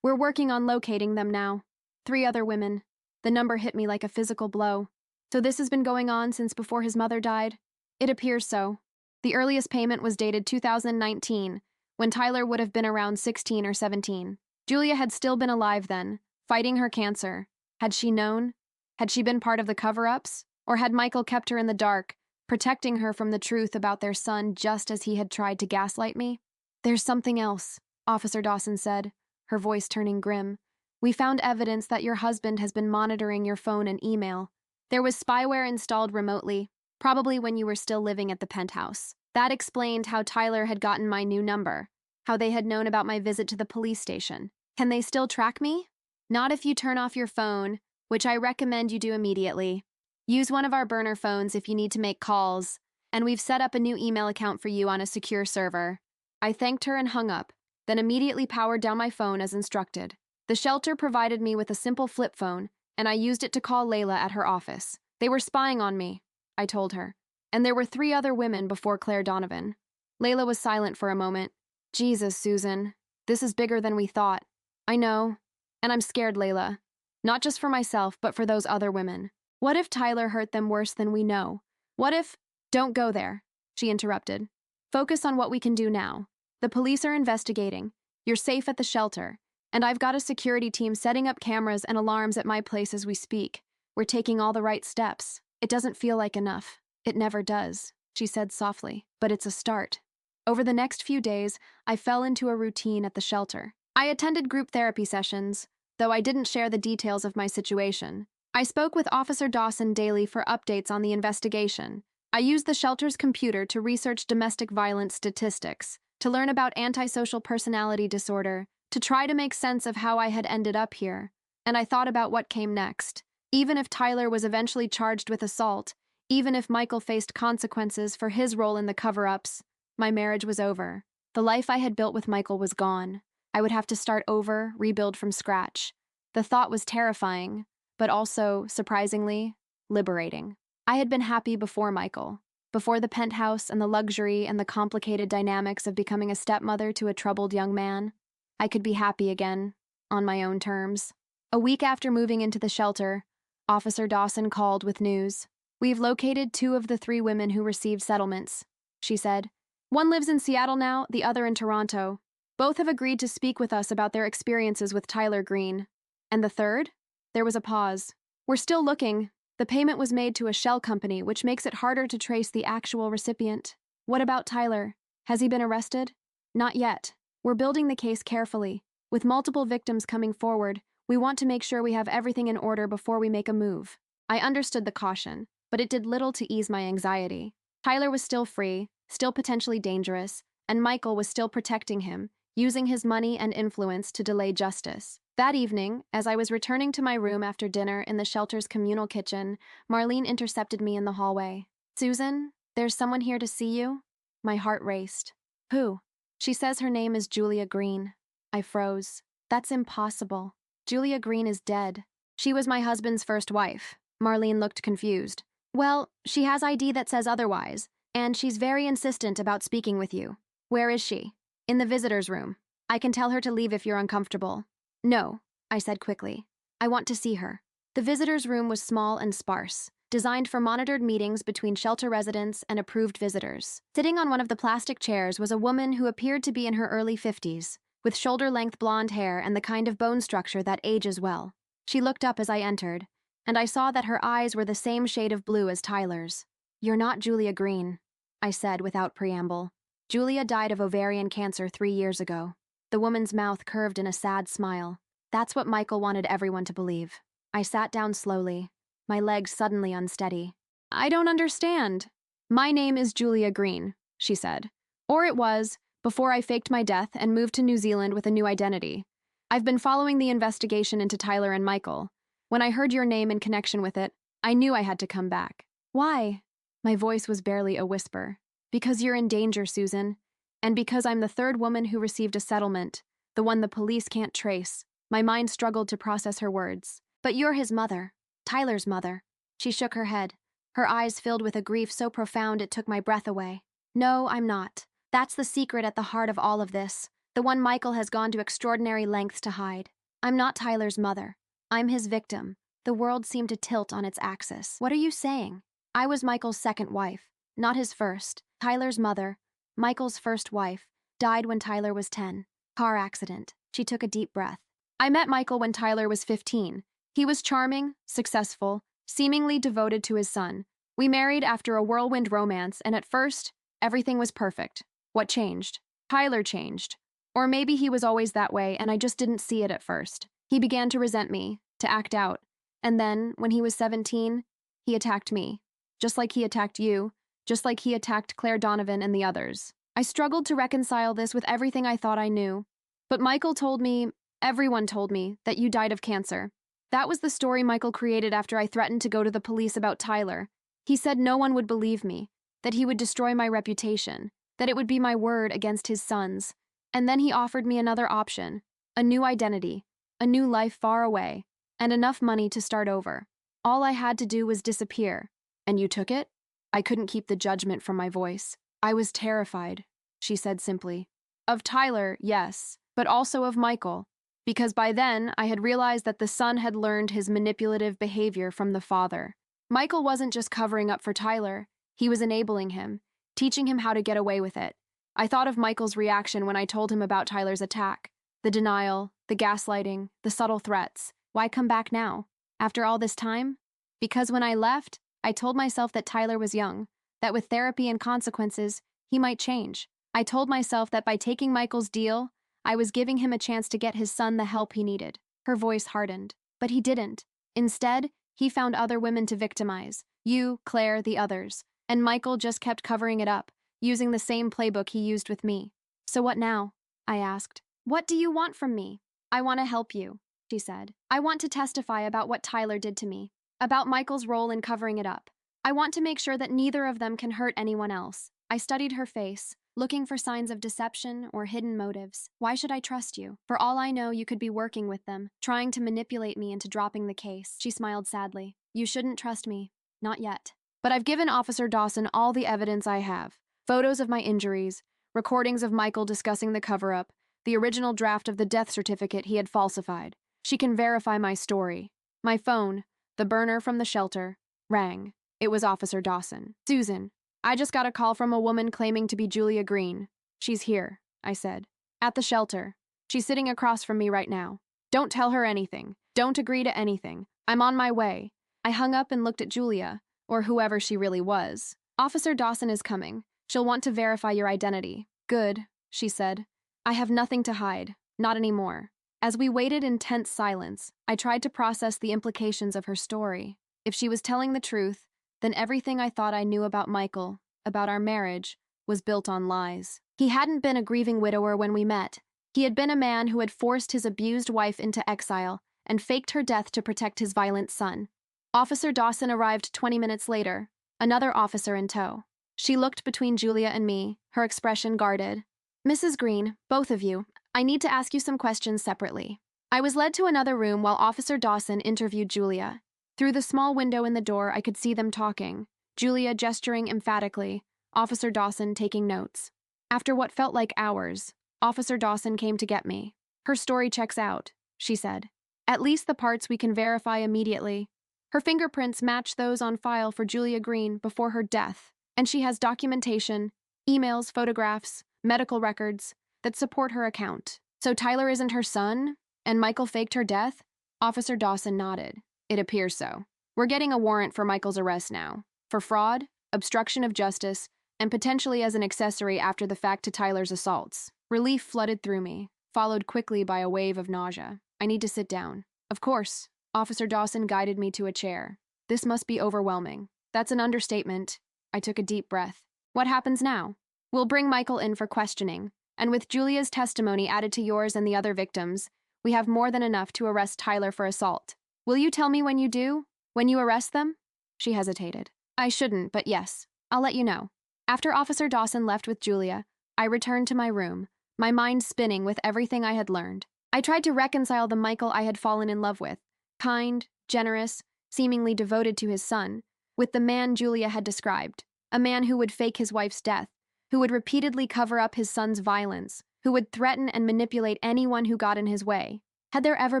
We're working on locating them now. 3 other women. The number hit me like a physical blow. So this has been going on since before his mother died? It appears so. The earliest payment was dated 2019, when Tyler would have been around 16 or 17. Julia had still been alive then, fighting her cancer. Had she known? Had she been part of the cover-ups? Or had Michael kept her in the dark, protecting her from the truth about their son just as he had tried to gaslight me? "There's something else," Officer Dawson said, her voice turning grim. "We found evidence that your husband has been monitoring your phone and email. There was spyware installed remotely, probably when you were still living at the penthouse. That explained how Tyler had gotten my new number, how they had known about my visit to the police station. Can they still track me? Not if you turn off your phone, which I recommend you do immediately. Use one of our burner phones if you need to make calls, and we've set up a new email account for you on a secure server." I thanked her and hung up, then immediately powered down my phone as instructed. The shelter provided me with a simple flip phone, and I used it to call Layla at her office. "They were spying on me," I told her. "And there were 3 other women before Claire Donovan." Layla was silent for a moment. "Jesus, Susan. This is bigger than we thought." "I know. And I'm scared, Layla. Not just for myself, but for those other women. What if Tyler hurt them worse than we know? What if— Don't go there, she interrupted. Focus on what we can do now. The police are investigating. You're safe at the shelter. And I've got a security team setting up cameras and alarms at my place as we speak. We're taking all the right steps. It doesn't feel like enough. It never does, she said softly, but it's a start. Over the next few days, I fell into a routine at the shelter. I attended group therapy sessions, though I didn't share the details of my situation. I spoke with Officer Dawson daily for updates on the investigation. I used the shelter's computer to research domestic violence statistics, to learn about antisocial personality disorder, to try to make sense of how I had ended up here. And I thought about what came next. Even if Tyler was eventually charged with assault, even if Michael faced consequences for his role in the cover-ups, my marriage was over. The life I had built with Michael was gone. I would have to start over, rebuild from scratch. The thought was terrifying, but also, surprisingly, liberating. I had been happy before Michael, before the penthouse and the luxury and the complicated dynamics of becoming a stepmother to a troubled young man. I could be happy again, on my own terms. A week after moving into the shelter, Officer Dawson called with news. We've located 2 of the 3 women who received settlements, she said. One lives in Seattle now, the other in Toronto. Both have agreed to speak with us about their experiences with Tyler Green. And the third? There was a pause. We're still looking. The payment was made to a shell company, which makes it harder to trace the actual recipient. What about Tyler? Has he been arrested? Not yet. We're building the case carefully. With multiple victims coming forward, we want to make sure we have everything in order before we make a move. I understood the caution, but it did little to ease my anxiety. Tyler was still free, still potentially dangerous, and Michael was still protecting him, using his money and influence to delay justice. That evening, as I was returning to my room after dinner in the shelter's communal kitchen, Marlene intercepted me in the hallway. Susan, there's someone here to see you? My heart raced. Who? She says her name is Julia Green. I froze. That's impossible. Julia Green is dead. She was my husband's first wife. Marlene looked confused. Well, she has ID that says otherwise, and she's very insistent about speaking with you. Where is she? In the visitor's room. I can tell her to leave if you're uncomfortable. No, I said quickly. I want to see her. The visitor's room was small and sparse, designed for monitored meetings between shelter residents and approved visitors. Sitting on one of the plastic chairs was a woman who appeared to be in her early 50s, with shoulder-length blonde hair and the kind of bone structure that ages well. She looked up as I entered, and I saw that her eyes were the same shade of blue as Tyler's. You're not Julia Green, I said without preamble. Julia died of ovarian cancer 3 years ago. The woman's mouth curved in a sad smile. That's what Michael wanted everyone to believe. I sat down slowly, my legs suddenly unsteady. I don't understand. My name is Julia Green, she said. Or it was, before I faked my death and moved to New Zealand with a new identity. I've been following the investigation into Tyler and Michael. When I heard your name in connection with it, I knew I had to come back. Why? My voice was barely a whisper. Because you're in danger, Susan. And because I'm the 3rd woman who received a settlement, the one the police can't trace. My mind struggled to process her words. But you're his mother. Tyler's mother. She shook her head, her eyes filled with a grief so profound it took my breath away. No, I'm not. That's the secret at the heart of all of this, the one Michael has gone to extraordinary lengths to hide. I'm not Tyler's mother. I'm his victim. The world seemed to tilt on its axis. What are you saying? I was Michael's 2nd wife, not his first. Tyler's mother, Michael's first wife, died when Tyler was 10. Car accident. She took a deep breath. I met Michael when Tyler was 15. He was charming, successful, seemingly devoted to his son. We married after a whirlwind romance, and at first, everything was perfect. What changed? Tyler changed. Or maybe he was always that way, and I just didn't see it at first. He began to resent me, to act out. And then, when he was 17, he attacked me. Just like he attacked you, just like he attacked Claire Donovan and the others. I struggled to reconcile this with everything I thought I knew. But Michael told me, everyone told me, that you died of cancer. That was the story Michael created after I threatened to go to the police about Tyler. He said no one would believe me, that he would destroy my reputation, that it would be my word against his son's. And then he offered me another option, a new identity, a new life far away, and enough money to start over. All I had to do was disappear. And you took it? I couldn't keep the judgment from my voice. I was terrified, she said simply. Of Tyler, yes, but also of Michael. because by then I had realized that the son had learned his manipulative behavior from the father. Michael wasn't just covering up for Tyler, he was enabling him, teaching him how to get away with it. I thought of Michael's reaction when I told him about Tyler's attack. The denial, the gaslighting, the subtle threats. Why come back now? After all this time? Because when I left, I told myself that Tyler was young, that with therapy and consequences, he might change. I told myself that by taking Michael's deal, I was giving him a chance to get his son the help he needed. Her voice hardened. But he didn't. Instead, he found other women to victimize. You, Claire, the others. And Michael just kept covering it up, using the same playbook he used with me. So what now? I asked. What do you want from me? I want to help you, she said. I want to testify about what Tyler did to me, about Michael's role in covering it up. I want to make sure that neither of them can hurt anyone else. I studied her face, looking for signs of deception or hidden motives. Why should I trust you? For all I know, you could be working with them, trying to manipulate me into dropping the case. She smiled sadly. You shouldn't trust me. Not yet. But I've given Officer Dawson all the evidence I have. Photos of my injuries, recordings of Michael discussing the cover-up, the original draft of the death certificate he had falsified. She can verify my story. My phone, the burner from the shelter, rang. It was Officer Dawson. Susan, I just got a call from a woman claiming to be Julia Green. She's here, I said. At the shelter. She's sitting across from me right now. Don't tell her anything. Don't agree to anything. I'm on my way. I hung up and looked at Julia, or whoever she really was. Officer Dawson is coming. She'll want to verify your identity. Good, she said. I have nothing to hide. Not anymore. As we waited in tense silence, I tried to process the implications of her story. If she was telling the truth, then everything I thought I knew about Michael, about our marriage, was built on lies. He hadn't been a grieving widower when we met. He had been a man who had forced his abused wife into exile and faked her death to protect his violent son. Officer Dawson arrived 20 minutes later, another officer in tow. She looked between Julia and me, her expression guarded. Mrs. Green, both of you, I need to ask you some questions separately. I was led to another room while Officer Dawson interviewed Julia. Through the small window in the door, I could see them talking, Julia gesturing emphatically, Officer Dawson taking notes. After what felt like hours, Officer Dawson came to get me. Her story checks out, she said. At least the parts we can verify immediately. Her fingerprints match those on file for Julia Green before her death, and she has documentation, emails, photographs, medical records that support her account. So Tyler isn't her son, and Michael faked her death? Officer Dawson nodded. It appears so. We're getting a warrant for Michael's arrest now. For fraud, obstruction of justice, and potentially as an accessory after the fact to Tyler's assaults. Relief flooded through me, followed quickly by a wave of nausea. I need to sit down. Of course. Officer Dawson guided me to a chair. This must be overwhelming. That's an understatement. I took a deep breath. What happens now? We'll bring Michael in for questioning, and with Julia's testimony added to yours and the other victims, we have more than enough to arrest Tyler for assault. Will you tell me when you do? When you arrest them? She hesitated. I shouldn't, but yes. I'll let you know. After Officer Dawson left with Julia, I returned to my room, my mind spinning with everything I had learned. I tried to reconcile the Michael I had fallen in love with, kind, generous, seemingly devoted to his son, with the man Julia had described, a man who would fake his wife's death, who would repeatedly cover up his son's violence, who would threaten and manipulate anyone who got in his way. Had there ever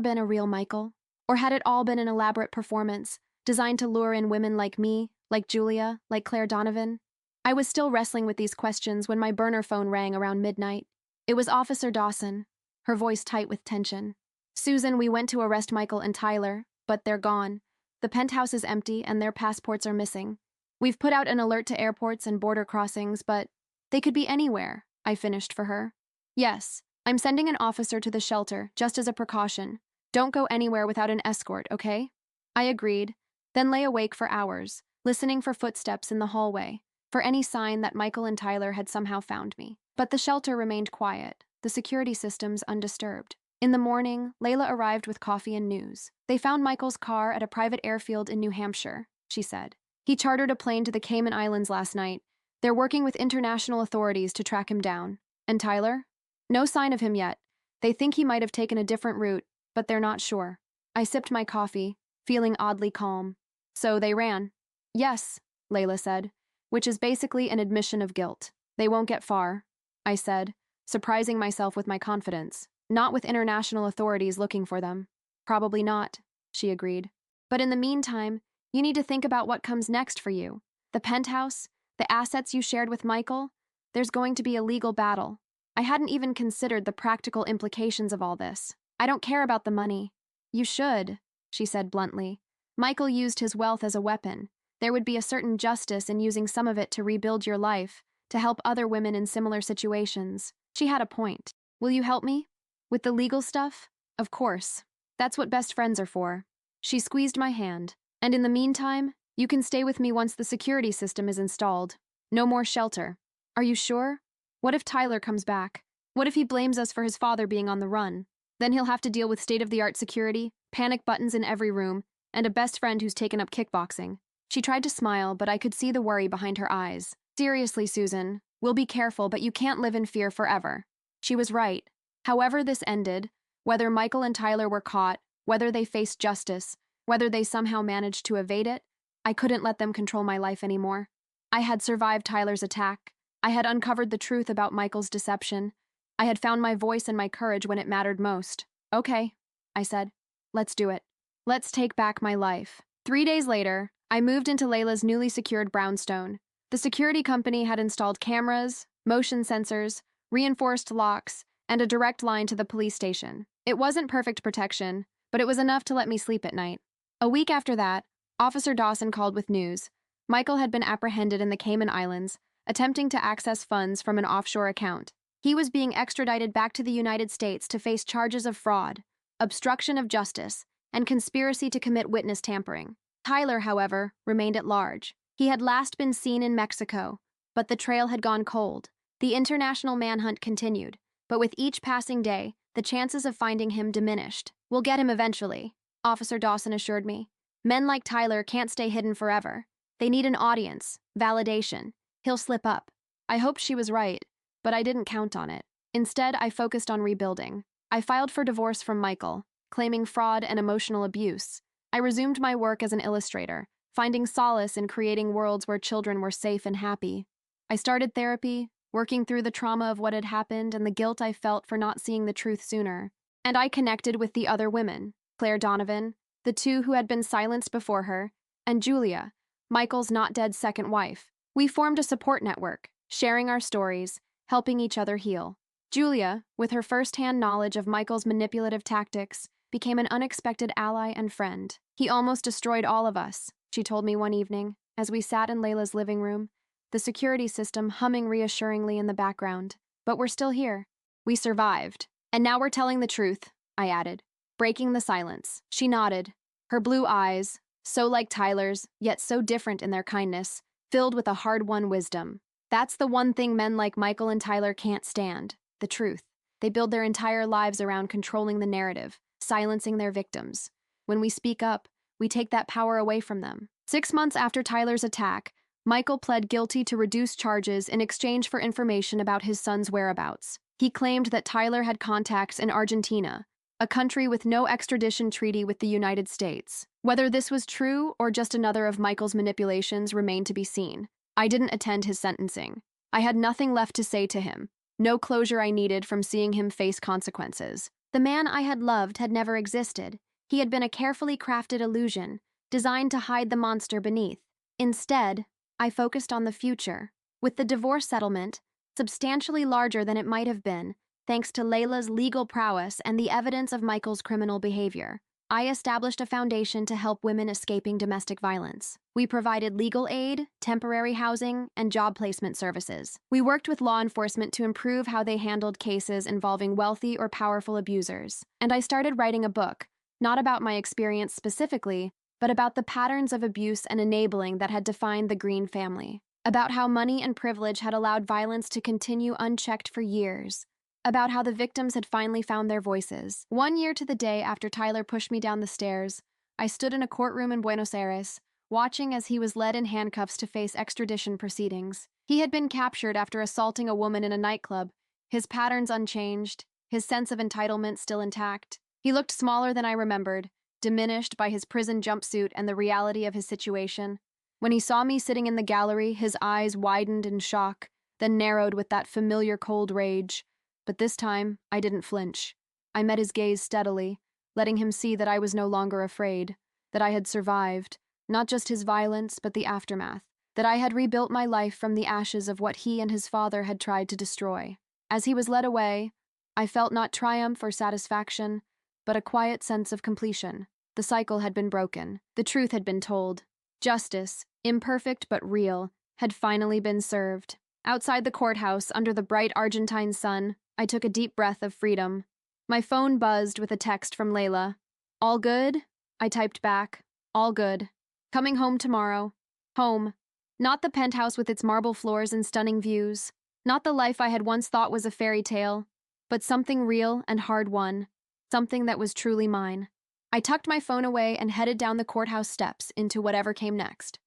been a real Michael? Or had it all been an elaborate performance, designed to lure in women like me, like Julia, like Claire Donovan? I was still wrestling with these questions when my burner phone rang around midnight. It was Officer Dawson, her voice tight with tension. Susan, we went to arrest Michael and Tyler, but they're gone. The penthouse is empty and their passports are missing. We've put out an alert to airports and border crossings, but they could be anywhere, I finished for her. Yes, I'm sending an officer to the shelter, just as a precaution. Don't go anywhere without an escort, okay? I agreed, then lay awake for hours, listening for footsteps in the hallway, for any sign that Michael and Tyler had somehow found me. But the shelter remained quiet, the security systems undisturbed. In the morning, Layla arrived with coffee and news. They found Michael's car at a private airfield in New Hampshire, she said. He chartered a plane to the Cayman Islands last night. They're working with international authorities to track him down. And Tyler? No sign of him yet. They think he might have taken a different route, but they're not sure. I sipped my coffee, feeling oddly calm. So they ran. Yes, Layla said, which is basically an admission of guilt. They won't get far, I said, surprising myself with my confidence. Not with international authorities looking for them. Probably not, she agreed. But in the meantime, you need to think about what comes next for you. The penthouse, the assets you shared with Michael, there's going to be a legal battle. I hadn't even considered the practical implications of all this. I don't care about the money. You should, she said bluntly. Michael used his wealth as a weapon. There would be a certain justice in using some of it to rebuild your life, to help other women in similar situations. She had a point. Will you help me? With the legal stuff? Of course. That's what best friends are for. She squeezed my hand. And in the meantime, you can stay with me once the security system is installed. No more shelter. Are you sure? What if Tyler comes back? What if he blames us for his father being on the run? Then he'll have to deal with state-of-the-art security, panic buttons in every room, and a best friend who's taken up kickboxing. She tried to smile, but I could see the worry behind her eyes. Seriously, Susan, we'll be careful, but you can't live in fear forever. She was right. However this ended, whether Michael and Tyler were caught, whether they faced justice, whether they somehow managed to evade it, I couldn't let them control my life anymore. I had survived Tyler's attack. I had uncovered the truth about Michael's deception. I had found my voice and my courage when it mattered most. Okay, I said. Let's do it. Let's take back my life. 3 days later, I moved into Layla's newly secured brownstone. The security company had installed cameras, motion sensors, reinforced locks, and a direct line to the police station. It wasn't perfect protection, but it was enough to let me sleep at night. A week after that, Officer Dawson called with news. Michael had been apprehended in the Cayman Islands, attempting to access funds from an offshore account. He was being extradited back to the United States to face charges of fraud, obstruction of justice, and conspiracy to commit witness tampering. Tyler, however, remained at large. He had last been seen in Mexico, but the trail had gone cold. The international manhunt continued, but with each passing day, the chances of finding him diminished. We'll get him eventually, Officer Dawson assured me. Men like Tyler can't stay hidden forever. They need an audience, validation. He'll slip up. I hoped she was right, but I didn't count on it. Instead, I focused on rebuilding. I filed for divorce from Michael, claiming fraud and emotional abuse. I resumed my work as an illustrator, finding solace in creating worlds where children were safe and happy. I started therapy, working through the trauma of what had happened and the guilt I felt for not seeing the truth sooner. And I connected with the other women, Claire Donovan, the two who had been silenced before her, and Julia, Michael's not-dead second wife. We formed a support network, sharing our stories, helping each other heal. Julia, with her first-hand knowledge of Michael's manipulative tactics, became an unexpected ally and friend. He almost destroyed all of us, she told me one evening, as we sat in Layla's living room, the security system humming reassuringly in the background. But we're still here. We survived. And now we're telling the truth, I added, breaking the silence. She nodded, her blue eyes, so like Tyler's, yet so different in their kindness, filled with a hard-won wisdom. That's the one thing men like Michael and Tyler can't stand, the truth. They build their entire lives around controlling the narrative, silencing their victims. When we speak up, we take that power away from them. 6 months after Tyler's attack, Michael pled guilty to reduced charges in exchange for information about his son's whereabouts. He claimed that Tyler had contacts in Argentina, a country with no extradition treaty with the United States. Whether this was true or just another of Michael's manipulations remained to be seen. I didn't attend his sentencing. I had nothing left to say to him, no closure I needed from seeing him face consequences. The man I had loved had never existed. He had been a carefully crafted illusion, designed to hide the monster beneath. Instead, I focused on the future. With the divorce settlement, substantially larger than it might have been, thanks to Layla's legal prowess and the evidence of Michael's criminal behavior, I established a foundation to help women escaping domestic violence. We provided legal aid, temporary housing, and job placement services. We worked with law enforcement to improve how they handled cases involving wealthy or powerful abusers. And I started writing a book, not about my experience specifically, but about the patterns of abuse and enabling that had defined the Green family. About how money and privilege had allowed violence to continue unchecked for years. About how the victims had finally found their voices. 1 year to the day after Tyler pushed me down the stairs, I stood in a courtroom in Buenos Aires, watching as he was led in handcuffs to face extradition proceedings. He had been captured after assaulting a woman in a nightclub, his patterns unchanged, his sense of entitlement still intact. He looked smaller than I remembered, diminished by his prison jumpsuit and the reality of his situation. When he saw me sitting in the gallery, his eyes widened in shock, then narrowed with that familiar cold rage. But this time, I didn't flinch. I met his gaze steadily, letting him see that I was no longer afraid, that I had survived, not just his violence, but the aftermath, that I had rebuilt my life from the ashes of what he and his father had tried to destroy. As he was led away, I felt not triumph or satisfaction, but a quiet sense of completion. The cycle had been broken. The truth had been told. Justice, imperfect but real, had finally been served. Outside the courthouse, under the bright Argentine sun, I took a deep breath of freedom. My phone buzzed with a text from Layla. "All good?" I typed back. "All good. Coming home tomorrow." Home. Not the penthouse with its marble floors and stunning views. Not the life I had once thought was a fairy tale, but something real and hard-won. Something that was truly mine. I tucked my phone away and headed down the courthouse steps into whatever came next.